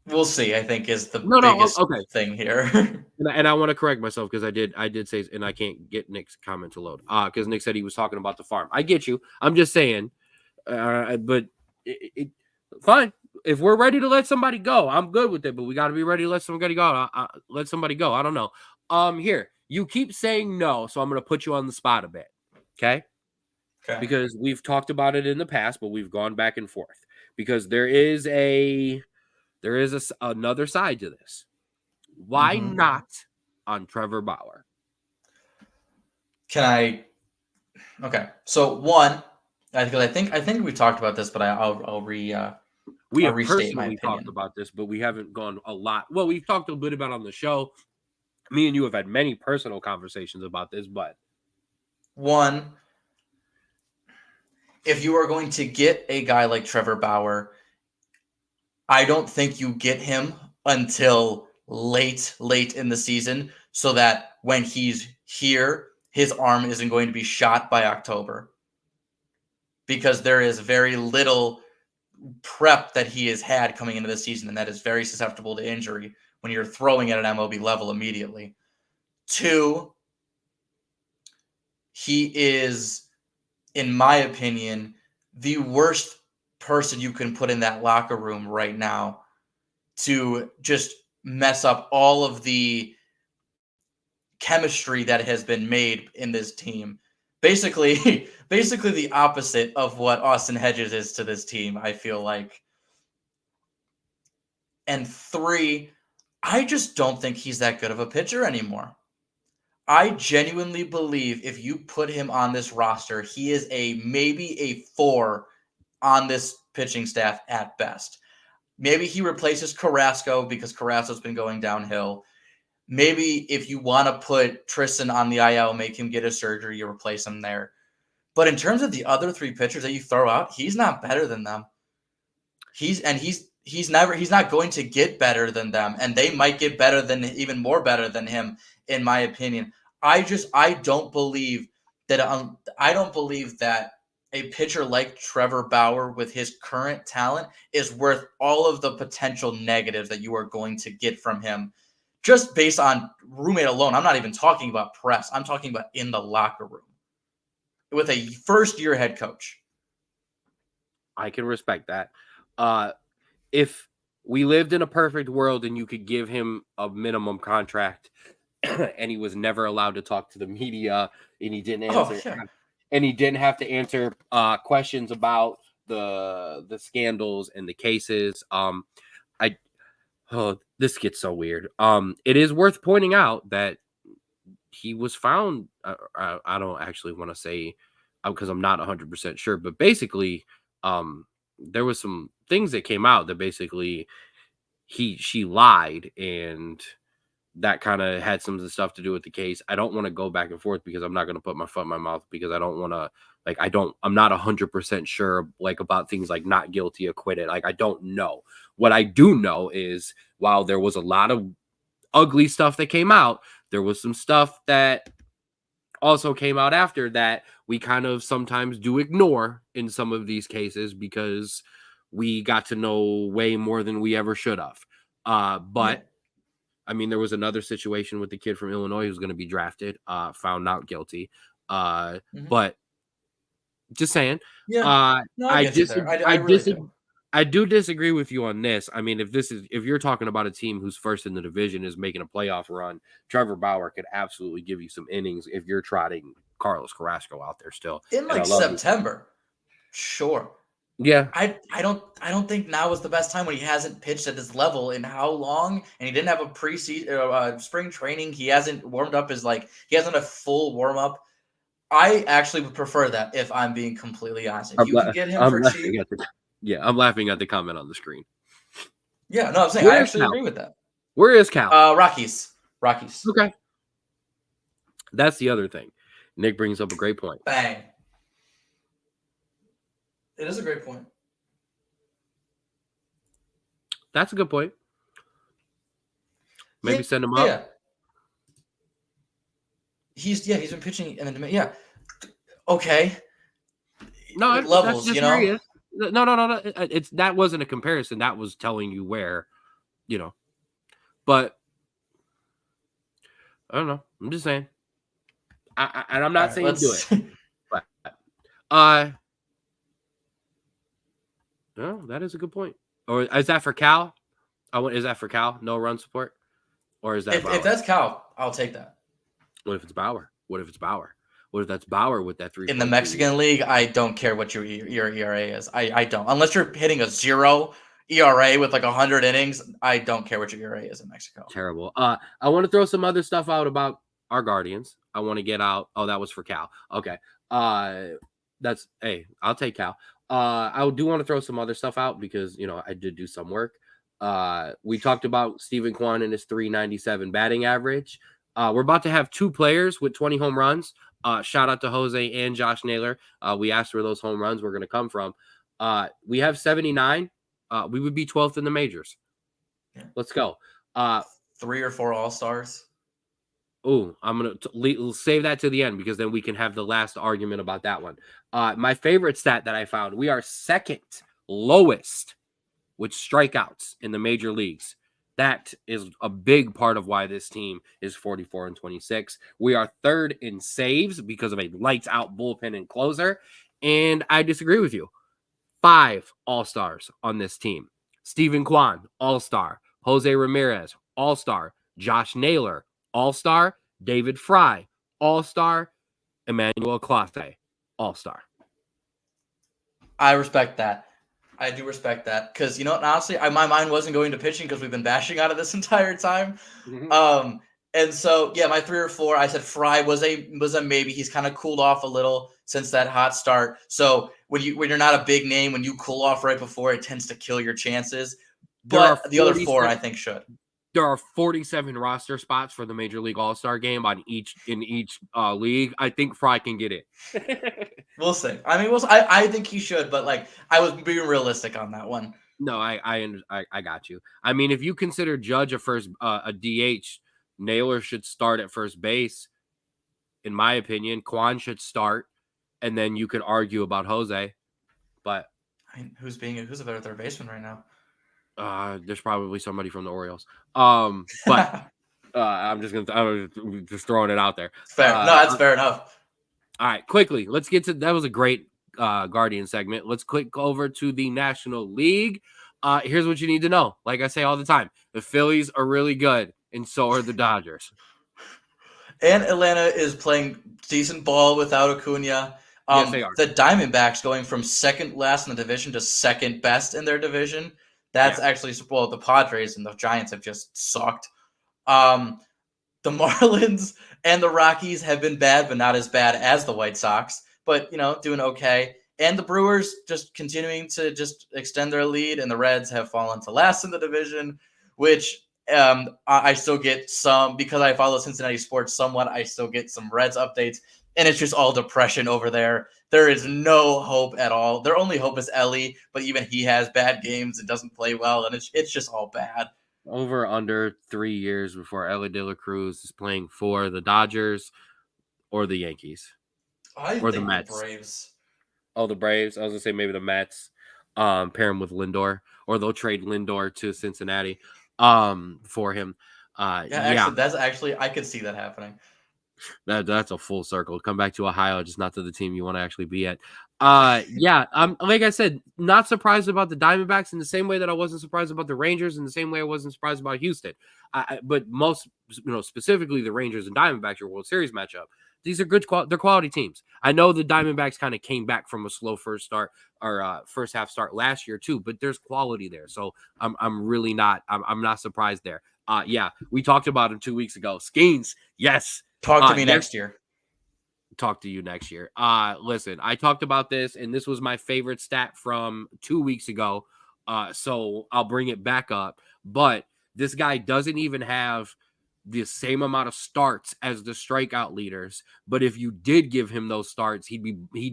B: we'll see, I think, is the biggest thing here.
A: And I want to correct myself, because I did say, and I can't get Nick's comment to load. Because Nick said he was talking about the farm. I get you. I'm just saying. But fine. If we're ready to let somebody go, I'm good with it. But we got to be ready to let somebody go. I don't know. Here, you keep saying no, so I'm going to put you on the spot a bit. Okay?
B: Okay.
A: Because we've talked about it in the past, but we've gone back and forth because there is another side to this. Why not on Trevor Bauer?
B: Can I? Okay, so one, I think we talked about this, but I'll
A: we
B: have
A: restate
B: my
A: personally
B: opinion.
A: talked about this, but we haven't gone a lot. Well, we've talked a bit about on the show. Me and you have had many personal conversations about this, but
B: one, if you are going to get a guy like Trevor Bauer, I don't think you get him until late in the season, so that when he's here, his arm isn't going to be shot by October, because there is very little prep that he has had coming into the season, and that is very susceptible to injury when you're throwing at an MLB level immediately. Two, he is, in my opinion, the worst person you can put in that locker room right now to just mess up all of the chemistry that has been made in this team. Basically the opposite of what Austin Hedges is to this team, I feel like. And three, I just don't think he's that good of a pitcher anymore. I genuinely believe if you put him on this roster, he is maybe a 4 on this pitching staff at best. Maybe he replaces Carrasco because Carrasco's been going downhill. Maybe if you want to put Tristan on the IL, make him get a surgery, you replace him there. But in terms of the other 3 pitchers that you throw out, he's not better than them. He's not going to get better than them, and they might get even more better than him, in my opinion. I don't believe that a pitcher like Trevor Bauer with his current talent is worth all of the potential negatives that you are going to get from him just based on roommate alone. I'm not even talking about press. I'm talking about in the locker room with a first-year head coach.
A: I can respect that. If we lived in a perfect world and you could give him a minimum contract and he was never allowed to talk to the media and he didn't answer and he didn't have to answer questions about the scandals and the cases, this gets so weird. It is worth pointing out that he was found, I don't actually want to say because I'm not 100% sure, but basically there was some things that came out that basically she lied, and that kind of had some of the stuff to do with the case. I don't want to go back and forth because I'm not going to put my foot in my mouth because I don't want to, I'm not 100% sure about things like not guilty, acquitted. I don't know. What I do know is while there was a lot of ugly stuff that came out, there was some stuff that also came out after that we kind of sometimes do ignore in some of these cases because we got to know way more than we ever should have. But I mean, there was another situation with the kid from Illinois who's going to be drafted, found not guilty. But just saying, I do disagree with you on this. I mean, if you're talking about a team who's first in the division is making a playoff run, Trevor Bauer could absolutely give you some innings if you're trotting Carlos Carrasco out there still
B: in September. Sure.
A: Yeah.
B: I don't think now is the best time when he hasn't pitched at this level in how long, and he didn't have a preseason spring training. He hasn't warmed up he hasn't a full warm up. I actually would prefer that, if I'm being completely honest. If you can get him for cheap.
A: I'm laughing at the comment on the screen.
B: Yeah, no, I'm saying I actually agree with that.
A: Where is Cal?
B: Rockies.
A: Okay. That's the other thing. Nick brings up a great point.
B: Bang. It is a great point.
A: That's a good point. Maybe send him up.
B: Yeah. He's been pitching in the yeah. Okay.
A: No,
B: levels,
A: that's serious. No. That wasn't a comparison. That was telling you where, But I don't know. I'm just saying. And I'm not saying do it. But no, that is a good point. Or is that for Cal? Is that for Cal? No run support? Or is that
B: if that's Cal, I'll take that.
A: What if it's Bauer? What if it's Bauer? What if that's Bauer with that 3.2?
B: In the Mexican League, I don't care what your ERA is. I don't. Unless you're hitting a 0 ERA with like 100 innings, I don't care what your ERA is in Mexico.
A: Terrible. I want to throw some other stuff out about our Guardians. I want to get out. Oh, that was for Cal. Okay. That's hey, I'll take Cal. I do want to throw some other stuff out because I did do some work. We talked about Stephen Kwan and his 397 batting average. We're about to have 2 players with 20 home runs. Shout out to Jose and Josh Naylor. We asked where those home runs were going to come from. We have 79. We would be 12th in the majors. Yeah. Let's go.
B: 3 or 4 All-Stars.
A: Oh, I'm going to save that to the end because then we can have the last argument about that one. My favorite stat that I found, we are second lowest with strikeouts in the major leagues. That is a big part of why this team is 44-26. We are third in saves because of a lights out bullpen and closer. And I disagree with you. 5 All-Stars on this team. Stephen Kwan, All-Star. Jose Ramirez, All-Star. Josh Naylor, All-Star. David Fry, All-Star. Emmanuel Clase, All-Star.
B: I respect that. I do respect that because honestly, my mind wasn't going to pitching because we've been bashing out of this entire time. Mm-hmm. And so yeah, my 3 or 4, I said Fry was a maybe. He's kind of cooled off a little since that hot start. So when you're not a big name, when you cool off right before, it tends to kill your chances. But the other 4, I think, should.
A: There are 47 roster spots for the Major League All-Star game in each league. I think Fry can get it.
B: We'll see. I mean, I think he should, but I was being realistic on that one.
A: No, I got you. I mean, if you consider Judge a DH, Naylor should start at first base. In my opinion, Kwan should start, and then you could argue about Jose. But
B: I mean, who's a better third baseman right now?
A: There's probably somebody from the Orioles. But I'm just throwing it out there.
B: Fair. No, that's fair enough.
A: All right, quickly, let's get to that was a great Guardian segment. Let's click over to the National League. Here's what you need to know. Like I say all the time, the Phillies are really good, and so are the Dodgers.
B: And Atlanta is playing decent ball without Acuna.
A: Yes, they are.
B: The Diamondbacks going from second last in the division to second best in their division. That's actually, well, the Padres and the Giants have just sucked. The Marlins and the Rockies have been bad, but not as bad as the White Sox. But, doing okay. And the Brewers just continuing to just extend their lead, and the Reds have fallen to last in the division, which I still get some, because I follow Cincinnati sports somewhat, I still get some Reds updates, and it's just all depression over there. There is no hope at all. Their only hope is Ellie, but even he has bad games and doesn't play well, and it's just all bad.
A: Over under 3 years before Ellie De La Cruz is playing for the Dodgers or the Yankees.
B: Or the Mets. The Braves.
A: Oh, the Braves. I was going to say maybe the Mets. Pair him with Lindor, or they'll trade Lindor to Cincinnati for him.
B: That's actually, I could see that happening.
A: That's a full circle. Come back to Ohio, just not to the team you want to actually be at. Like I said, not surprised about the Diamondbacks in the same way that I wasn't surprised about the Rangers, in the same way I wasn't surprised about Houston. But most, specifically the Rangers and Diamondbacks, your World Series matchup. These are they're quality teams. I know the Diamondbacks kind of came back from a slow first half start last year too, but there's quality there. So I'm really not surprised there. We talked about him 2 weeks ago. Skeens, yes.
B: Talk to me next year.
A: Talk to you next year. Listen, I talked about this, and this was my favorite stat from 2 weeks ago. So I'll bring it back up. But this guy doesn't even have the same amount of starts as the strikeout leaders. But if you did give him those starts, he'd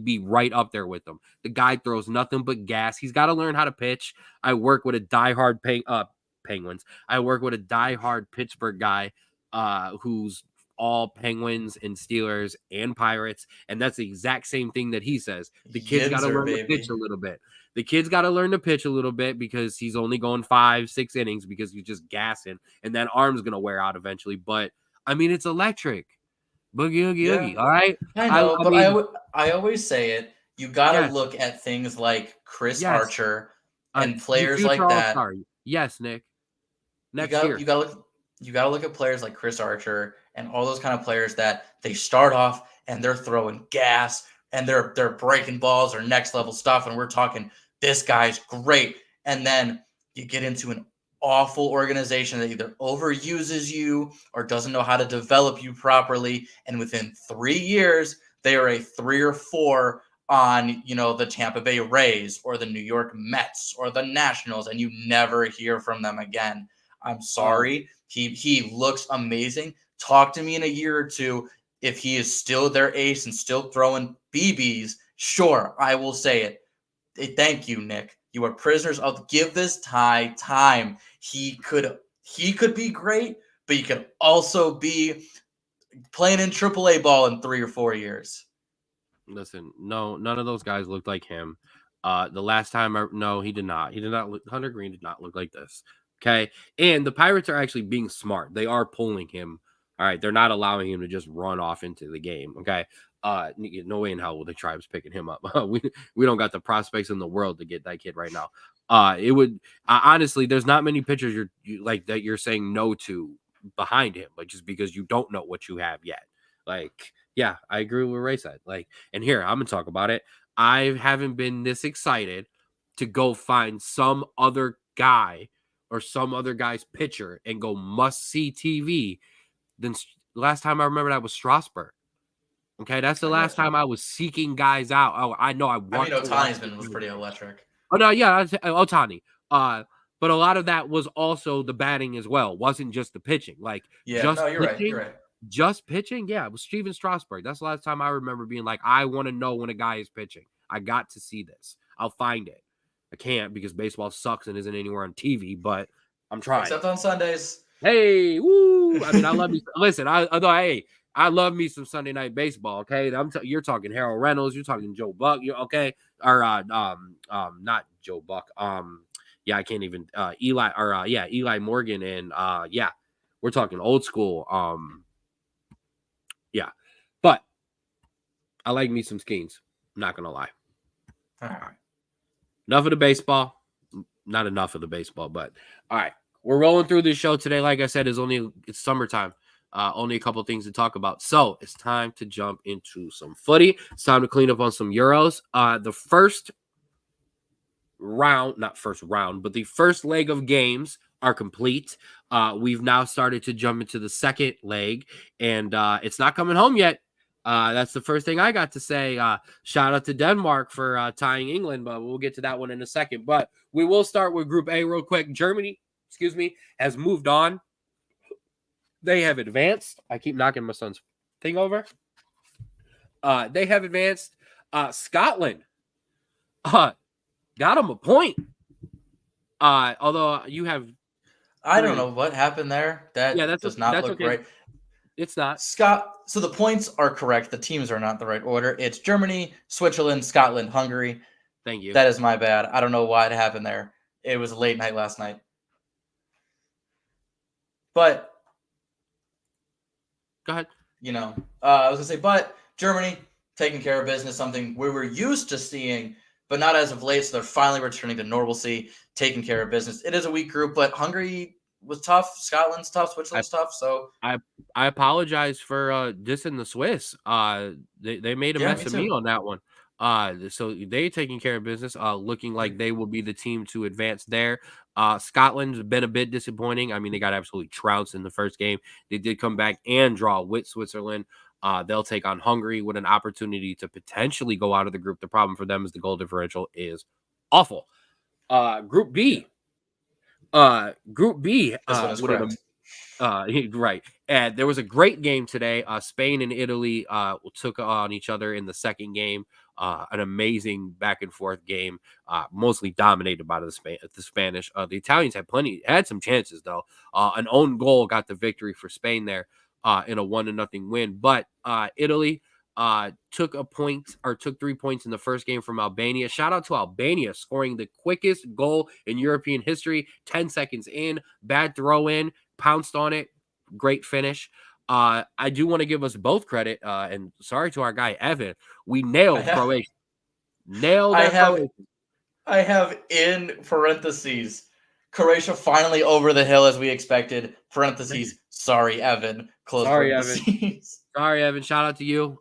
A: be right up there with them. The guy throws nothing but gas. He's got to learn how to pitch. I work with a diehard Penguins. I work with a diehard Pittsburgh guy who's all Penguins and Steelers and Pirates, and that's the exact same thing that he says. The kid's got to learn to pitch a little bit. The kid's got to learn to pitch a little bit because he's only going 5-6 innings because he's just gassing, and that arm's going to wear out eventually. But, I mean, it's electric. Boogie, oogie, oogie, all right?
B: I know, I always say it. You got to look at things like Chris Archer and players like that.
A: Yes, Nick. Next year.
B: You got you got to look at players like Chris Archer and all those kind of players that they start off and they're throwing gas and they're breaking balls or next level stuff, and we're talking this guy's great, and then you get into an awful organization that either overuses you or doesn't know how to develop you properly, and within 3 years they are a 3 or 4 on, the Tampa Bay Rays or the New York Mets or the Nationals, and you never hear from them again. I'm sorry. He looks amazing. Talk to me in a year or two. If he is still their ace and still throwing BBs, sure, I will say it. Thank you, Nick. You are prisoners of. Give this guy time. He could be great, but he could also be playing in AAA ball in 3 or 4 years.
A: Listen, no, none of those guys looked like him. The last time, he did not. He did not look. Hunter Green did not look like this. Okay, and the Pirates are actually being smart. They are pulling him. All right, they're not allowing him to just run off into the game. Okay, no way in hell will the Tribe's picking him up. we don't got the prospects in the world to get that kid right now. It would honestly, there's not many pitchers you're saying no to behind him, like just because you don't know what you have yet. Like, yeah, I agree with what Ray said. Like, and here I'm gonna talk about it. I haven't been this excited to go find some other guy or some other guy's pitcher and go must see TV than last time I remember that was Strasburg. Okay, that's the last time I was seeking guys out. Oh, I know I want.
B: Ohtani's was pretty electric.
A: Oh no, yeah, Ohtani. But a lot of that was also the batting as well. It wasn't just the pitching. Like,
B: you're right. You're right.
A: Just pitching, yeah, it was Steven Strasburg. That's the last time I remember being like, I want to know when a guy is pitching. I got to see this. I'll find it. I can't because baseball sucks and isn't anywhere on TV, but I'm trying.
B: Except on Sundays.
A: Hey, woo! I mean, I love me. Listen, I love me some Sunday night baseball. Okay, you're talking Harold Reynolds, you're talking Joe Buck, okay, or not Joe Buck. Yeah, I can't even Eli Morgan, and yeah, we're talking old school. Yeah, but I like me some Skeens. I'm not gonna lie.
B: All right.
A: Enough of the baseball. Not enough of the baseball, but all right. We're rolling through this show today. Like I said, it's summertime. Only a couple things to talk about. So it's time to jump into some footy. It's time to clean up on some Euros. The first leg of games are complete. We've now started to jump into the second leg, and it's not coming home yet. That's the first thing I got to say. Shout out to Denmark for tying England, but we'll get to that one in a second. But we will start with Group A real quick. Germany, has moved on. They have advanced. I keep knocking my son's thing over. They have advanced. Scotland got them a point. Although you have...
B: I don't know what happened there. That does not look right.
A: It's not.
B: So the points are correct. The teams are not the right order. It's Germany, Switzerland, Scotland, Hungary.
A: Thank you.
B: That is my bad. I don't know why it happened there. It was a late night last night. But
A: go ahead.
B: I was going to say, but Germany taking care of business, something we were used to seeing, but not as of late. So they're finally returning to normalcy, taking care of business. It is a weak group, but Hungary was tough. Scotland's tough. Switzerland's tough. So
A: I apologize for dissing the Swiss. They made a mess of me on that one. So they taking care of business, looking like they will be the team to advance there. Scotland's been a bit disappointing. I mean, they got absolutely trounced in the first game. They did come back and draw with Switzerland. They'll take on Hungary with an opportunity to potentially go out of the group. The problem for them is the goal differential is awful. Group B. Right. And there was a great game today. Spain and Italy took on each other in the second game. An amazing back and forth game, mostly dominated by the Spanish. The Italians had some chances though. An own goal got the victory for Spain there in a 1-0 win. But Italy took 3 points in the first game from Albania. Shout out to Albania scoring the quickest goal in European history. 10 seconds in, bad throw in, pounced on it. Great finish. I do want to give us both credit, and sorry to our guy Evan. We nailed Croatia. I
B: have in parentheses Croatia finally over the hill as we expected. Parentheses. Sorry, Evan. Close
A: Sorry,
B: parentheses.
A: Evan. Sorry, Evan. Shout out to you.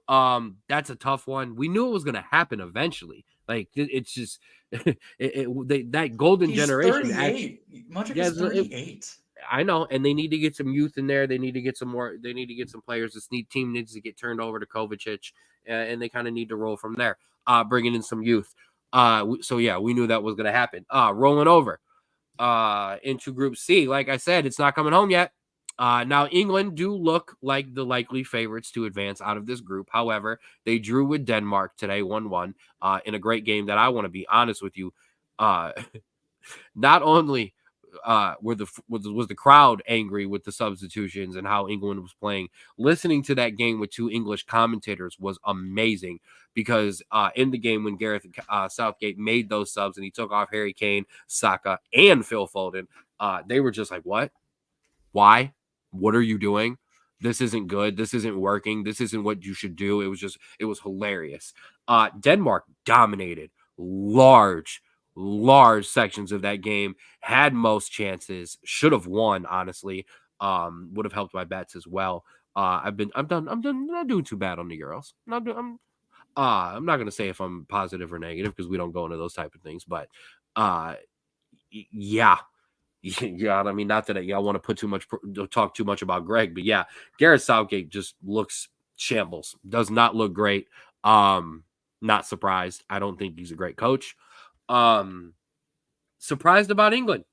A: That's a tough one. We knew it was gonna happen eventually. Like it's just that golden
B: He's
A: generation.
B: 38. Modric is 38.
A: I know, and they need to get some youth in there. They need to get some more. They need to get some players. This team needs to get turned over to Kovacic, and they kind of need to roll from there. Bringing in some youth. So yeah, we knew that was going to happen. Rolling over into Group C. Like I said, it's not coming home yet. Now England do look like the likely favorites to advance out of this group. However, they drew with Denmark today, 1-1, in a great game that I want to be honest with you. Not only was the crowd angry with the substitutions and how England was playing, listening to that game with two English commentators was amazing because in the game when Gareth Southgate made those subs and he took off Harry Kane, Saka, and Phil Foden, they were just like, what? Why? What are you doing? This isn't good. This isn't working. This isn't what you should do. It was hilarious. Denmark dominated large sections of that game, had most chances, should have won, honestly. Would have helped my bets as well. I'm not doing too bad on the Euros. I'm not gonna say if I'm positive or negative because we don't go into those type of things, but yeah. Yeah, I mean, not that I want to talk too much about Greg, but yeah, Gareth Southgate just looks shambles. Does not look great. Not surprised. I don't think he's a great coach. Surprised about England.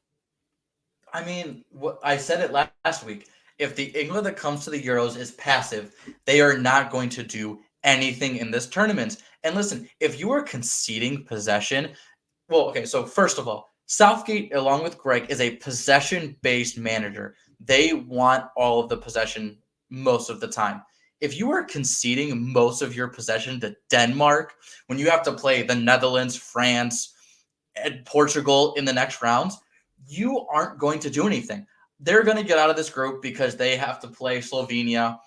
B: I mean, I said it last week. If the England that comes to the Euros is passive, they are not going to do anything in this tournament. And listen, if you are conceding possession, well, okay, so first of all, Southgate, along with Greg, is a possession-based manager. They want all of the possession most of the time. If you are conceding most of your possession to Denmark, when you have to play the Netherlands, France, and Portugal in the next rounds, you aren't going to do anything. They're going to get out of this group because they have to play Slovenia.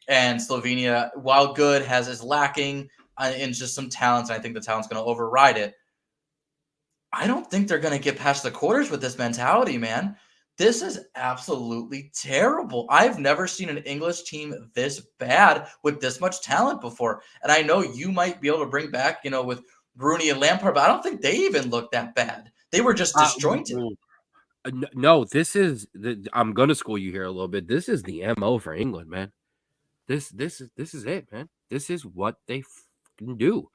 B: And Slovenia, while good, is lacking in just some talents. And I think the talent's going to override it. I don't think they're going to get past the quarters with this mentality, man. This is absolutely terrible. I've never seen an English team this bad with this much talent before. And I know you might be able to bring back, with Rooney and Lampard, but I don't think they even look that bad. They were just disjointed.
A: No, I'm going to school you here a little bit. This is the MO for England, man. This is it, man. This is what they can do.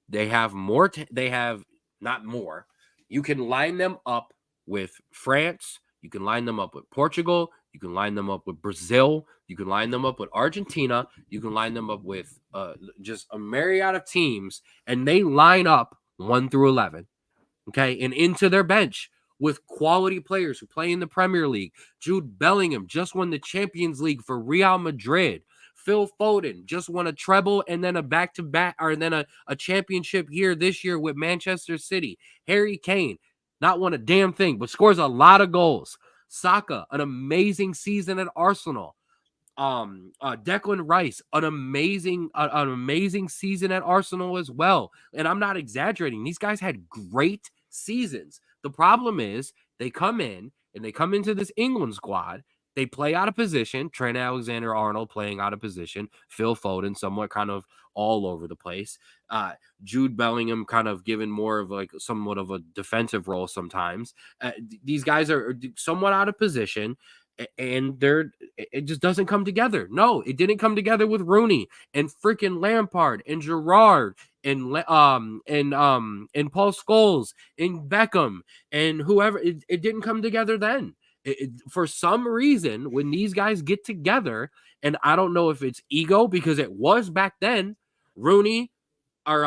A: They have more. They have not more. You can line them up with France. You can line them up with Portugal. You can line them up with Brazil. You can line them up with Argentina. You can line them up with just a myriad of teams, and they line up 1 through 11. Okay, and into their bench with quality players who play in the Premier League. Jude Bellingham just won the Champions League for Real Madrid. Phil Foden just won a treble and then a back-to-back, or then a championship this year with Manchester City. Harry Kane, not won a damn thing, but scores a lot of goals. Saka, an amazing season at Arsenal. Declan Rice, an amazing season at Arsenal as well. And I'm not exaggerating. These guys had great seasons. The problem is they come into this England squad. They play out of position. Trent Alexander-Arnold playing out of position. Phil Foden somewhat kind of all over the place. Jude Bellingham kind of given more of like somewhat of a defensive role sometimes. These guys are somewhat out of position. And it just doesn't come together. No, it didn't come together with Rooney and freaking Lampard and Gerrard and Paul Scholes and Beckham and whoever. It didn't come together then. For some reason, when these guys get together, and I don't know if it's ego because it was back then, Rooney, or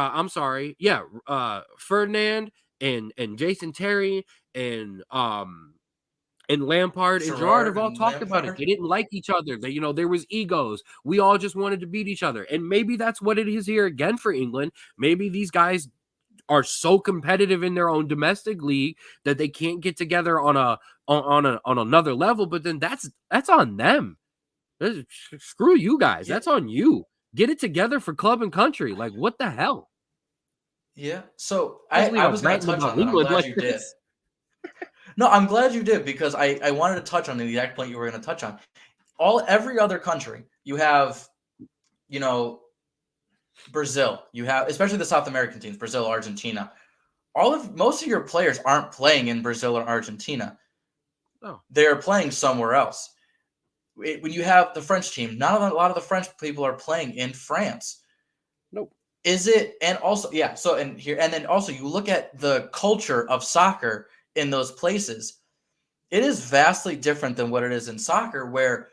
A: Ferdinand and Jason Terry and Lampard and Gerrard have all talked about it. They didn't like each other. There was egos. We all just wanted to beat each other. And maybe that's what it is here again for England. Maybe these guys are so competitive in their own domestic league that they can't get together on another level. But then that's on them. Screw you guys. Yeah. That's on you. Get it together for club and country. Like, what the hell?
B: Yeah. So I was going to touch on that. I'm glad you did. No, I'm glad you did because I wanted to touch on the exact point you were going to touch on. Every other country, you have, you know, Brazil, you have especially the South American teams, Brazil, Argentina. Most of your players aren't playing in Brazil or Argentina.
A: Oh.
B: They're playing somewhere else. When you have the French team, not a lot of the French people are playing in France.
A: Nope.
B: Is it? And also, yeah. So, and here, and then also, you look at the culture of soccer in those places. It is vastly different than what it is in soccer, where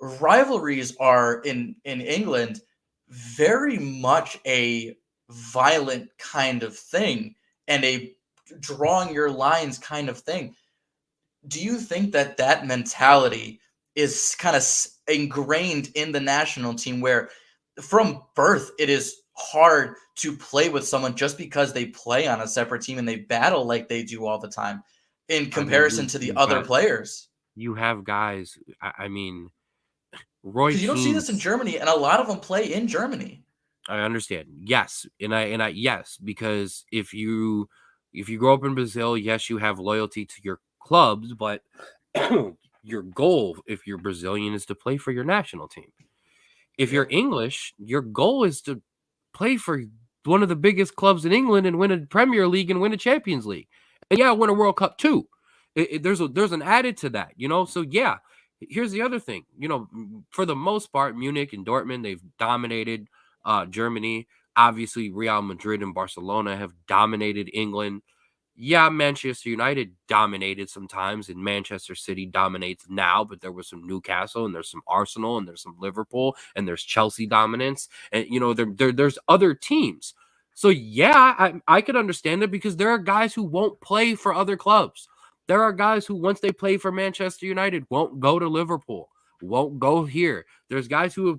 B: rivalries are in England very much a violent kind of thing and a drawing your lines kind of thing. Do you think that that mentality is kind of ingrained in the national team where from birth it is hard to play with someone just because they play on a separate team and they battle like they do all the time in comparison to the other players?
A: You have guys, I mean, Roy
B: Because you don't see this in
A: Keane's.
B: Germany, and a lot of them play in Germany.
A: I understand. Yes. And I yes, because if you grow up in Brazil, yes, you have loyalty to your clubs, but your goal, if you're Brazilian, is to play for your national team. If you're English, your goal is to play for one of the biggest clubs in England and win a Premier League and win a Champions League. And yeah, win a World Cup too. There's an added to that, you know? So yeah, here's the other thing. You know, for the most part, Munich and Dortmund, they've dominated Germany. Obviously, Real Madrid and Barcelona have dominated England. Yeah, Manchester United dominated sometimes, and Manchester City dominates now, but there was some Newcastle, and there's some Arsenal, and there's some Liverpool, and there's Chelsea dominance, and you know there's other teams. So yeah, I could understand it because there are guys who won't play for other clubs. There are guys who once they play for Manchester United won't go to Liverpool, won't go here. There's guys who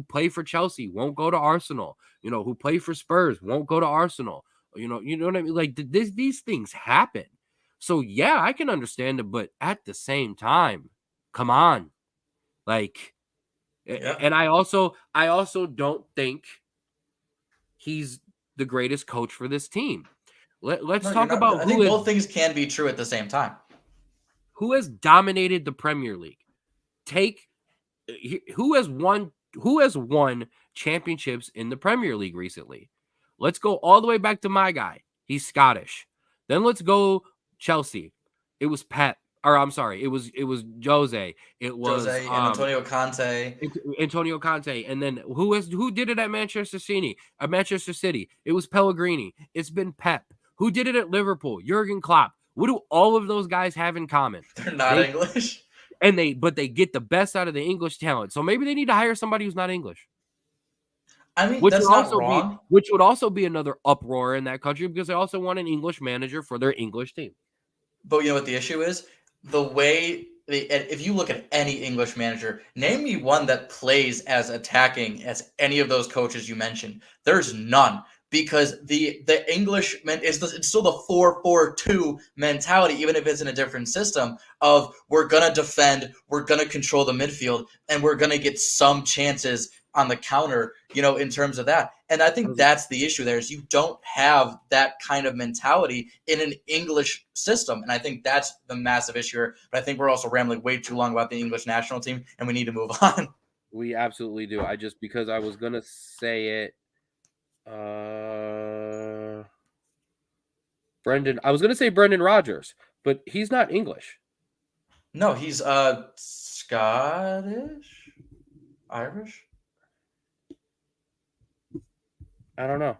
A: play for Chelsea won't go to Arsenal. You know, who play for Spurs won't go to Arsenal. You know what I mean? Like these things happen. So yeah, I can understand it, but at the same time, come on. Like, and I also don't think he's the greatest coach for this team. Let's talk about
B: I think both things can be true at the same time.
A: Who has dominated the Premier League? Who has won championships in the Premier League recently? Let's go all the way back to my guy. He's Scottish. Then let's go Chelsea. It was Pep. Or I'm sorry, it was Jose. It was
B: Jose and Antonio Conte.
A: Antonio Conte. And then who did it at Manchester City? At Manchester City, it was Pellegrini. It's been Pep. Who did it at Liverpool? Jurgen Klopp. What do all of those guys have in common?
B: They're not English.
A: But they get the best out of the English talent. So maybe they need to hire somebody who's not English.
B: I mean, that's not wrong.
A: Which would also be another uproar in that country because they also want an English manager for their English team.
B: But you know what the issue is? The way if you look at any English manager, name me one that plays as attacking as any of those coaches you mentioned. There's none. Because the Englishman it's still the 4-4-2 mentality, even if it's in a different system of we're gonna defend, we're gonna control the midfield, and we're gonna get some chances on the counter, you know, in terms of that. And I think that's the issue there is you don't have that kind of mentality in an English system. And I think that's the massive issue here. But I think we're also rambling way too long about the English national team, and we need to move on.
A: We absolutely do. Because I was gonna say it. Brendan. I was gonna say Brendan Rodgers, but he's not English.
B: No, he's Scottish, Irish.
A: I don't know.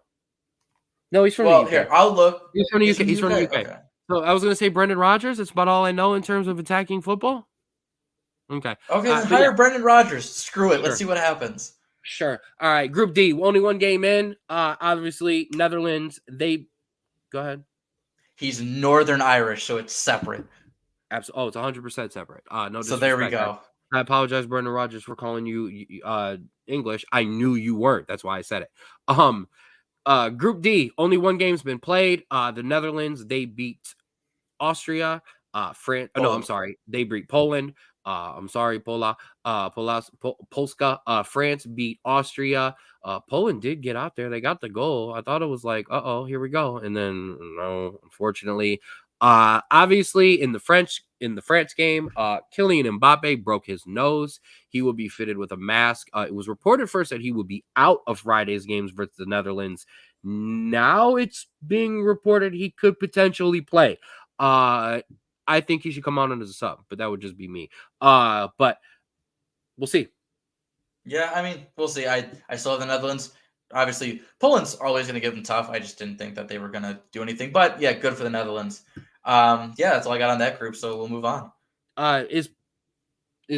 A: No, he's from the UK.
B: Here, I'll look.
A: He's from the UK. He's from the UK. Okay. So I was gonna say Brendan Rodgers. That's about all I know in terms of attacking football. Okay.
B: Okay, then hire Brendan Rodgers. Screw it. Sure. Let's see what happens.
A: Sure. All right. Group D, only one game in. Obviously, Netherlands. Go ahead.
B: He's Northern Irish, so it's separate.
A: Absolutely. Oh, it's 100% separate. No.
B: So there we go.
A: I apologize, Brendan Rodgers, for calling you English. I knew you weren't. That's why I said it. Group D, only one game's been played. The Netherlands, they beat Austria. France. No, I'm sorry. They beat Poland. I'm sorry, Polska. France beat Austria. Poland did get out there. They got the goal. I thought it was like, here we go. And then, no, unfortunately, Obviously, in the France game, Kylian Mbappe broke his nose. He will be fitted with a mask. It was reported first that he would be out of Friday's games versus the Netherlands. Now it's being reported he could potentially play. I think he should come on as a sub, but that would just be me. But we'll see.
B: Yeah, I mean, we'll see. I still have the Netherlands. Obviously, Poland's always going to give them tough. I just didn't think that they were going to do anything. But yeah, good for the Netherlands. Yeah, that's all I got on that group. So we'll move on.
A: Is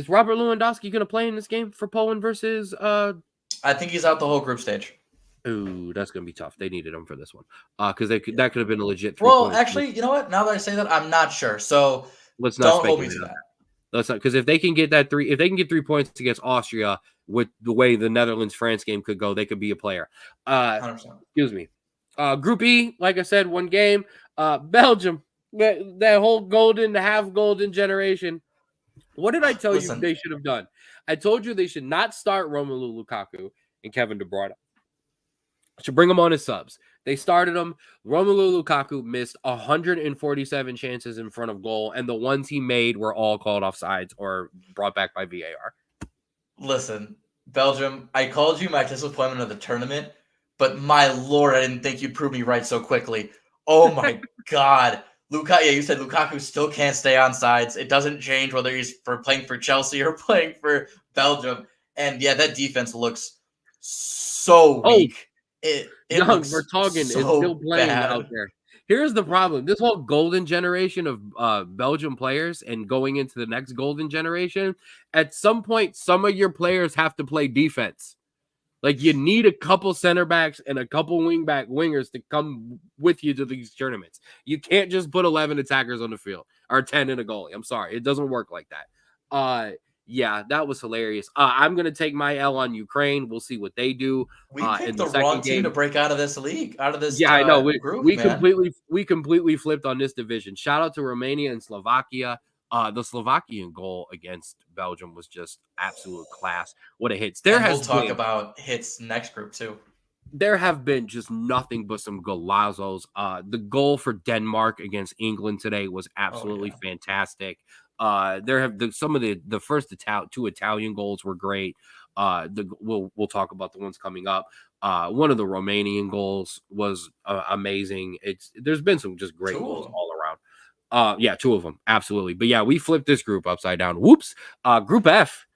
A: Robert Lewandowski going to play in this game for Poland versus?
B: I think he's out the whole group stage.
A: Ooh, that's going to be tough. They needed him for this one because that could have been a legit.
B: Actually, you know what? Now that I say that, I'm not sure. So
A: let's not
B: don't hold me to that.
A: Let's not, because if they can get 3 points against Austria with the way the Netherlands-France game could go, they could be a player.
B: 100%.
A: Excuse me. Group E, like I said, one game. Belgium, that whole half golden generation. What did I tell you they should have done? I told you they should not start Romelu Lukaku and Kevin De Bruyne. Should bring them on as subs. They started him. Romelu Lukaku missed 147 chances in front of goal, and the ones he made were all called offsides or brought back by VAR.
B: Listen, Belgium, I called you my disappointment of the tournament, but my lord, I didn't think you'd prove me right so quickly. Oh my god. You said Lukaku still can't stay on sides. It doesn't change whether he's playing for Chelsea or playing for Belgium. And yeah, that defense looks so weak.
A: Young Vertonghen is still playing out there. Here's the problem. This whole golden generation of Belgium players and going into the next golden generation, at some point, some of your players have to play defense. Like, you need a couple center backs and a couple wingers to come with you to these tournaments. You can't just put 11 attackers on the field or 10 in a goalie. I'm sorry. It doesn't work like that. Yeah, that was hilarious. I'm going to take my L on Ukraine. We'll see what they do.
B: We picked the wrong team to break out of this league, out of this
A: I know.
B: Group,
A: we completely flipped on this division. Shout out to Romania and Slovakia. The Slovakian goal against Belgium was just absolute class. What a hits.
B: We'll talk about hits next group too.
A: There have been just nothing but some golazos. The goal for Denmark against England today was absolutely fantastic. There have some of the first two Italian goals were great. We'll talk about the ones coming up. One of the Romanian goals was amazing. There's been some just great goals all around. Yeah, 2 of them, absolutely. But yeah, we flipped this group upside down. Whoops. Group F.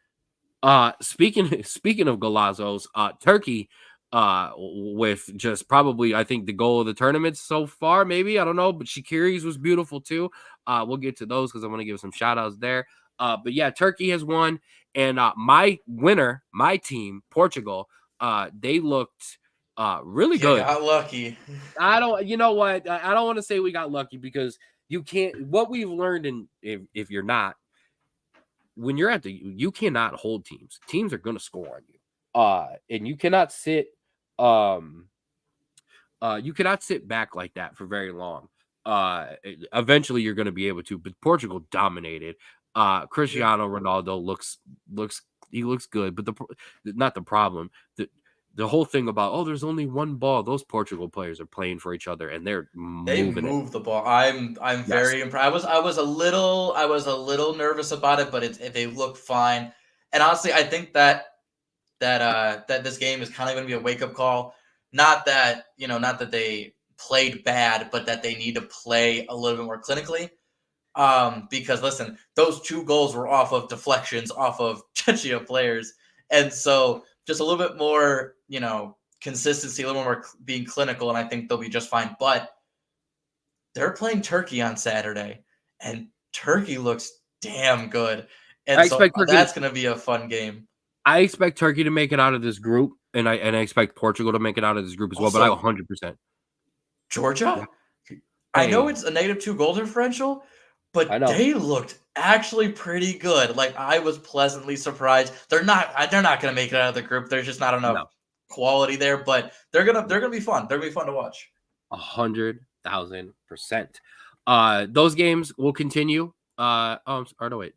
A: Speaking of golazos, Turkey. With just probably, I think, the goal of the tournament so far, maybe, I don't know, but Shaqiri's was beautiful too. We'll get to those because I want to give some shout outs there. But yeah, Turkey has won, and my winner, my team, Portugal, they looked really good.
B: Got lucky.
A: You know what? I don't want to say we got lucky because you can't. What we've learned, if you're not, when you're you cannot hold teams. Teams are going to score on you. And you cannot sit back like that for very long. Eventually you're going to be able to, but Portugal dominated. Cristiano Ronaldo looks good, but not the problem. The whole thing about there's only one ball. Those Portugal players are playing for each other and they move
B: the ball. I'm very impressed. I was a little nervous about it, but they look fine. And honestly, I think that this game is kind of going to be a wake-up call. Not that they played bad, but that they need to play a little bit more clinically. Because listen, those 2 goals were off of deflections, off of Czechia players. And so just a little bit more, consistency, a little more being clinical, and I think they'll be just fine. But they're playing Turkey on Saturday, and Turkey looks damn good. And that's going to be a fun game.
A: I expect Turkey to make it out of this group, and I expect Portugal to make it out of this group as well. But I 100%.
B: Georgia, I know it's a -2 goal differential, but they looked actually pretty good. Like, I was pleasantly surprised. They're not going to make it out of the group. There's just not enough quality there, but they're gonna be fun. They're gonna be fun to watch.
A: 100,000%. Those games will continue. Wait.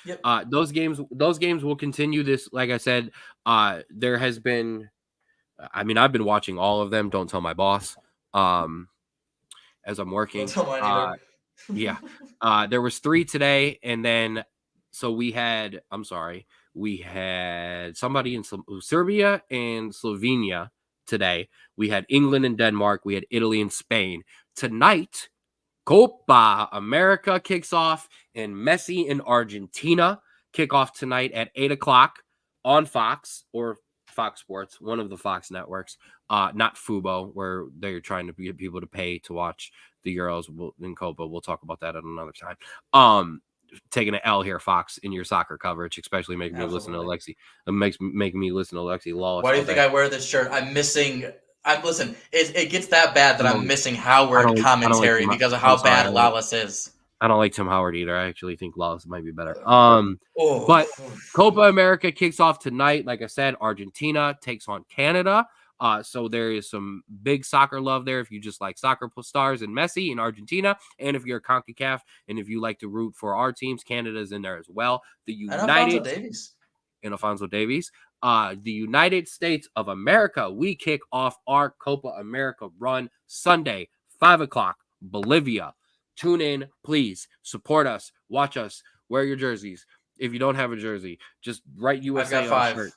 A: Yep. Those games will continue this. Like I said, there has been, I've been watching all of them. Don't tell my boss. as I'm working.
B: Don't tell mine either.
A: Yeah. There was 3 today, and then so we had somebody in Serbia and Slovenia today. We had England and Denmark. We had Italy and Spain. Tonight, Copa America kicks off, and Messi and Argentina kick off tonight at 8 o'clock on Fox or Fox Sports, one of the Fox networks, not Fubo, where they're trying to get people to pay to watch the Euros in Copa. We'll talk about that at another time. Taking an L here, Fox, in your soccer coverage, especially making me listen to Alexi. It makes me listen to Alexi Lawless.
B: Why do you think I wear this shirt? Listen, it gets that bad that I'm missing Howard commentary because of how bad Lawless is.
A: I don't like Tim Howard either. I actually think Lawless might be better. But Copa America kicks off tonight. Like I said, Argentina takes on Canada. So there is some big soccer love there if you just like soccer stars and Messi in Argentina. And if you're a CONCACAF and if you like to root for our teams, Canada's in there as well.
B: And Alphonso Davies.
A: The United States of America, we kick off our Copa America run Sunday, 5 o'clock, Bolivia. Tune in, please. Support us. Watch us. Wear your jerseys. If you don't have a jersey, just write USA on a shirt.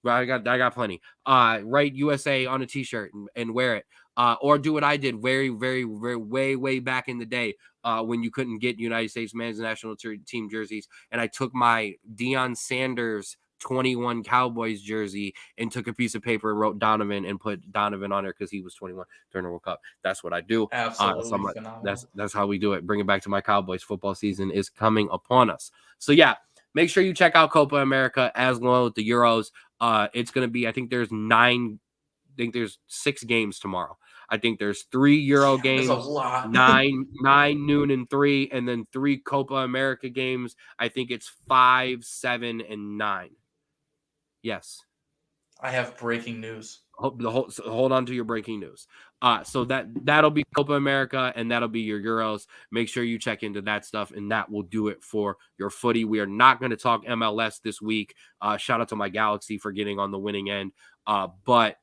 A: I got plenty. Write USA on a t-shirt and wear it. Or do what I did very, very, very, way back in the day when you couldn't get United States men's national team jerseys. And I took my Deion Sanders 21 Cowboys jersey and took a piece of paper and wrote Donovan and put Donovan on there because he was 21 during the World Cup. That's what I do.
B: Absolutely
A: that's how we do it. Bring it back to my Cowboys. Football season is coming upon us. So yeah, make sure you check out Copa America as well with the Euros. It's going to be, I think there's 6 games tomorrow. I think there's 3 Euro games, 9 noon and 3, and then 3 Copa America games. I think it's 5, 7, and 9. Yes.
B: I have breaking news.
A: Hold on to your breaking news. So that'll be Copa America, and that'll be your Euros. Make sure you check into that stuff, and that will do it for your footy. We are not going to talk MLS this week. Shout out to my Galaxy for getting on the winning end. But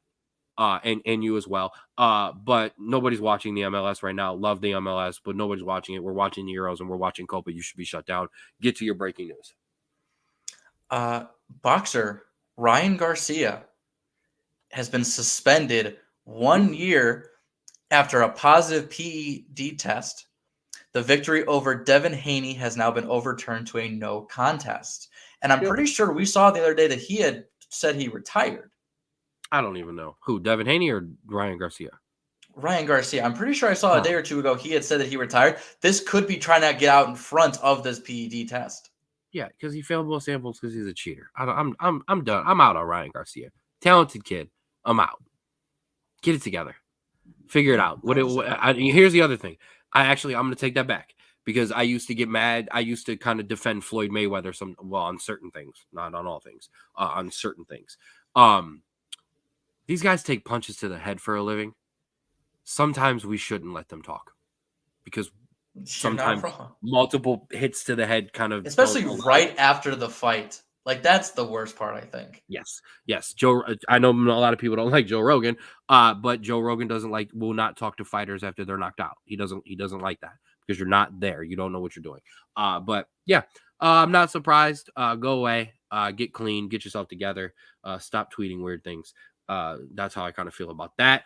A: you as well. But nobody's watching the MLS right now. Love the MLS, but nobody's watching it. We're watching the Euros and we're watching Copa. You should be shut down. Get to your breaking news.
B: Boxer Ryan Garcia has been suspended 1 year after a positive PED test. The victory over Devin Haney has now been overturned to a no contest. And I'm pretty sure we saw the other day that he had said he retired.
A: I don't even know. Who, Devin Haney or Ryan Garcia?
B: Ryan Garcia. I'm pretty sure I saw a day or two ago he had said that he retired. This could be trying to get out in front of this PED test.
A: Yeah, because he failed both samples because he's a cheater. I'm done. I'm out on Ryan Garcia. Talented kid. I'm out. Get it together. Figure it out. Here's the other thing. I'm going to take that back because I used to get mad. I used to kind of defend Floyd Mayweather on certain things, not on all things, on certain things. These guys take punches to the head for a living. Sometimes we shouldn't let them talk because sometimes multiple hits to the head kind of,
B: especially right after the fight. Like, that's the worst part, I think.
A: Yes. Joe, I know a lot of people don't like Joe Rogan, but Joe Rogan will not talk to fighters after they're knocked out. He doesn't like that because you're not there. You don't know what you're doing. But yeah, I'm not surprised. Go away, get clean, get yourself together, stop tweeting weird things. That's how I kind of feel about that.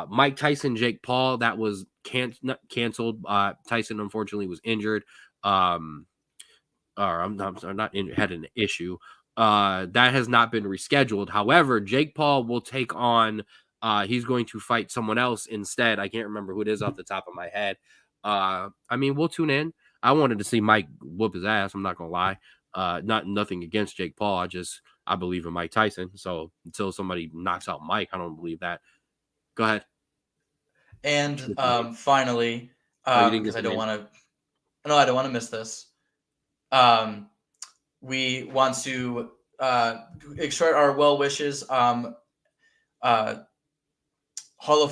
A: Mike Tyson, Jake Paul, that was canceled. Tyson unfortunately was injured. I'm not had an issue. That has not been rescheduled. However, Jake Paul will take on. He's going to fight someone else instead. I can't remember who it is off the top of my head. We'll tune in. I wanted to see Mike whoop his ass. I'm not gonna lie. Nothing against Jake Paul. I believe in Mike Tyson. So until somebody knocks out Mike, I don't believe that. Go ahead.
B: And finally, because I don't want to miss this. We want to extort our well wishes. Hall of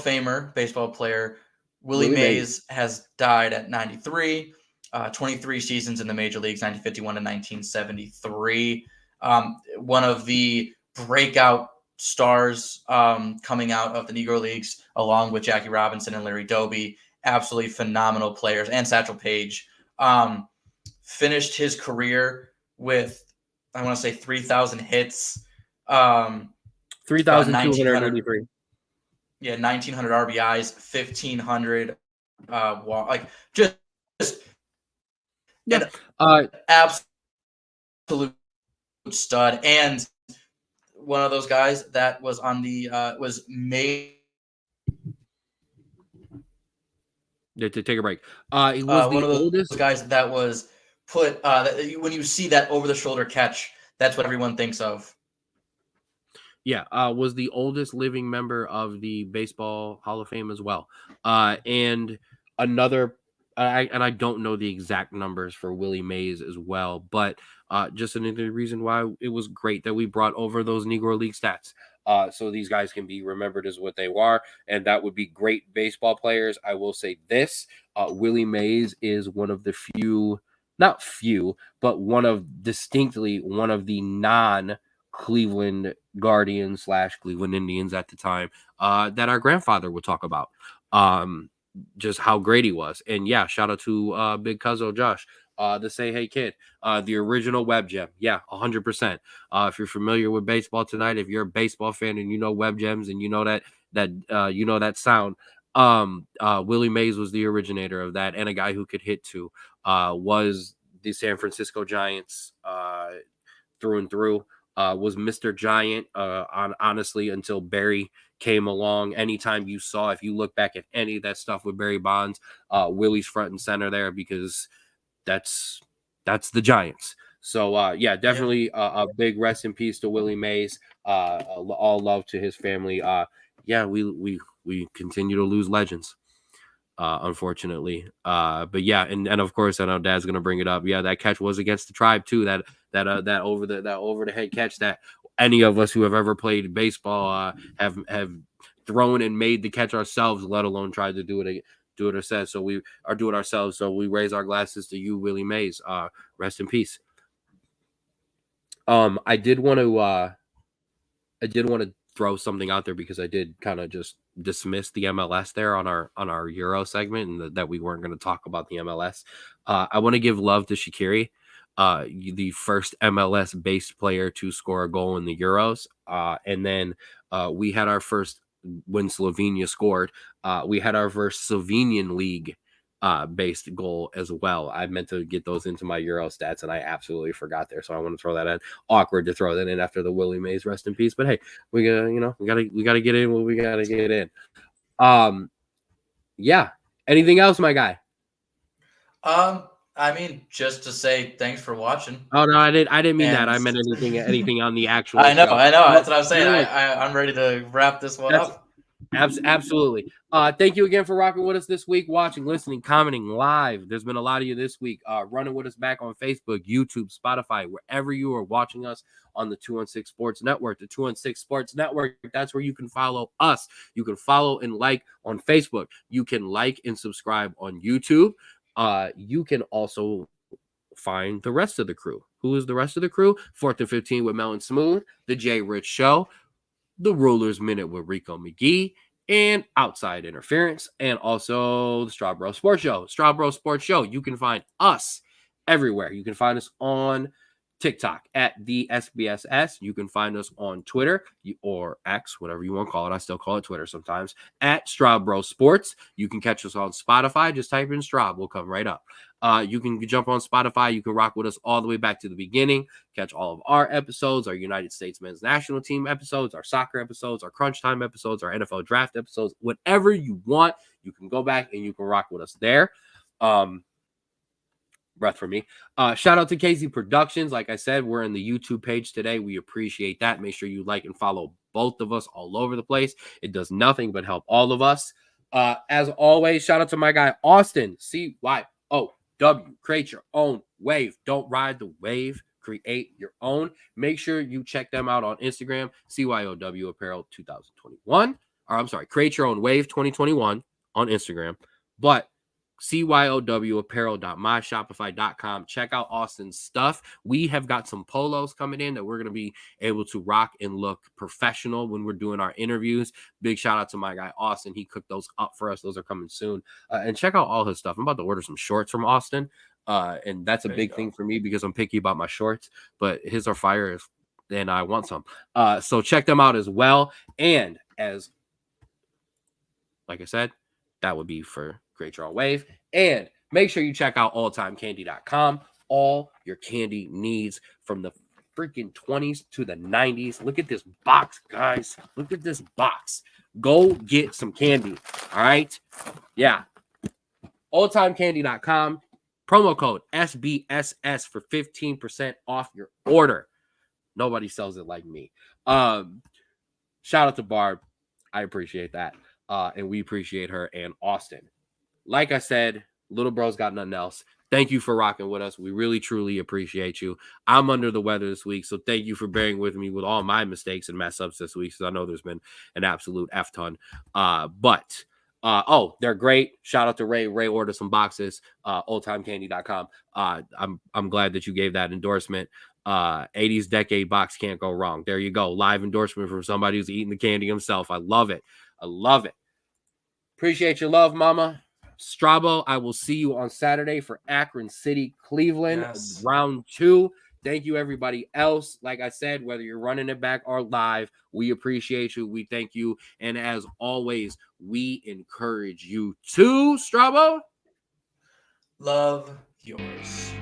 B: Famer baseball player Willie Mays has died at 93. 23 seasons in the major leagues, 1951 to 1973. One of the breakout stars coming out of the Negro Leagues, along with Jackie Robinson and Larry Doby. absolutely phenomenal players, and Satchel Paige. Finished his career with, I want to say 3,000 hits.
A: 3,283.
B: Yeah, 1,900 RBIs, 1,500 like just
A: Yeah.
B: an absolute stud, and one of those guys that was on the was made.
A: To take a break. He was
B: One
A: the
B: of those
A: oldest
B: guys that was put when you see that over the shoulder catch, that's what everyone thinks of.
A: Yeah, was the oldest living member of the Baseball Hall of Fame as well. And another, I don't know the exact numbers for Willie Mays as well, but just another reason why it was great that we brought over those Negro League stats. So these guys can be remembered as what they are, and that would be great baseball players. I will say this: Willie Mays is one of the few, not few, but distinctly one of the non-Cleveland Guardians / Cleveland Indians at the time that our grandfather would talk about. Just how great he was. And yeah, shout out to Big Cuzzo Josh. The Say Hey Kid, the original Web Gem. Yeah, 100%. If you're familiar with baseball tonight, if you're a baseball fan and you know Web Gems and you know that sound, Willie Mays was the originator of that, and a guy who could hit too. Was the San Francisco Giants through and through. Was Mr. Giant honestly until Barry came along. Anytime you saw, if you look back at any of that stuff with Barry Bonds, Willie's front and center there, because that's the Giants. So yeah, definitely a big rest in peace to Willie Mays. All love to his family. Yeah, we continue to lose legends, unfortunately. But yeah, and of course I know Dad's gonna bring it up. Yeah, that catch was against the Tribe too. That over the head catch that any of us who have ever played baseball have thrown and made the catch ourselves, let alone tried to do it ourselves. So we are doing ourselves. So we raise our glasses to you, Willie Mays. Rest in peace. I did want to throw something out there because I did kind of just dismiss the MLS there on our Euro segment, and that we weren't going to talk about the MLS. I want to give love to Shaqiri, the first MLS based player to score a goal in the Euros. And then we had our first, when Slovenia scored, we had our first Slovenian league based goal as well. I meant to get those into my Euro stats and I absolutely forgot there. So I want to throw that in. Awkward to throw that in after the Willie Mays rest in peace. But hey, we gotta get in what we gotta get in. Yeah. Anything else, my guy?
B: I mean, just to say thanks for watching.
A: Oh no, I didn't mean that. I meant anything on the actual
B: I know,
A: show.
B: that's what I'm saying. I'm ready to wrap this one up.
A: Absolutely. Thank you again for rocking with us this week, watching, listening, commenting live. There's been a lot of you this week running with us back on Facebook, YouTube, Spotify, wherever you are watching us on the 216 Sports Network. The 216 Sports Network, that's where you can follow us. You can follow and like on Facebook. You can like and subscribe on YouTube. You can also find the rest of the crew. Who is the rest of the crew? 4th and 15 with Mel and Smooth, the Jay Rich Show, the Rulers Minute with Rico McGee, and Outside Interference, and also the Straub Sports Show. Straub Sports Show. You can find us everywhere. You can find us on TikTok at the SBSS. You can find us on Twitter or X, whatever you want to call it. I still call it Twitter sometimes, at Straub Sports. You can catch us on Spotify. Just type in Straub. We'll come right up. You can jump on Spotify. You can rock with us all the way back to the beginning. Catch all of our episodes, our United States men's national team episodes, our soccer episodes, our crunch time episodes, our NFL draft episodes, whatever you want. You can go back and you can rock with us there. Breath for me. Shout out to Casey Productions. Like I said, we're in the YouTube page today. We appreciate that. Make sure you like and follow both of us all over the place. It does nothing but help all of us. As always, shout out to my guy Austin, CYOW. Create your own wave. Don't ride the wave. Create your own. Make sure you check them out on Instagram, CYOW Apparel 2021. Or I'm sorry, Create Your Own Wave 2021 on Instagram. But CYOWapparel.myshopify.com. Check out Austin's stuff. We have got some polos coming in that we're going to be able to rock and look professional when we're doing our interviews. Big shout out to my guy, Austin. He cooked those up for us. Those are coming soon. And check out all his stuff. I'm about to order some shorts from Austin. And that's a big thing for me because I'm picky about my shorts, but his are fire and I want some. So check them out as well. And as like I said, that would be for Great Draw Wave. And make sure you check out alltimecandy.com. All your candy needs from the freaking 20s to the 90s. Look at this box, guys. Look at this box. Go get some candy. All right? Yeah. Alltimecandy.com. Promo code SBSS for 15% off your order. Nobody sells it like me. Shout out to Barb. I appreciate that. And we appreciate her and Austin. Like I said, little bro's got nothing else. Thank you for rocking with us. We really, truly appreciate you. I'm under the weather this week, so thank you for bearing with me with all my mistakes and mess ups this week, because I know there's been an absolute F ton. They're great. Shout out to Ray. Ray ordered some boxes. Oldtimecandy.com. I'm glad that you gave that endorsement. 80s decade box can't go wrong. There you go. Live endorsement from somebody who's eating the candy himself. I love it. I love it. Appreciate your love, mama. Straub, I will see you on Saturday for Akron City, Cleveland, round 2. Thank you, everybody else. Like I said, whether you're running it back or live, we appreciate you. We thank you. And as always, we encourage you to, Straub,
B: love yours.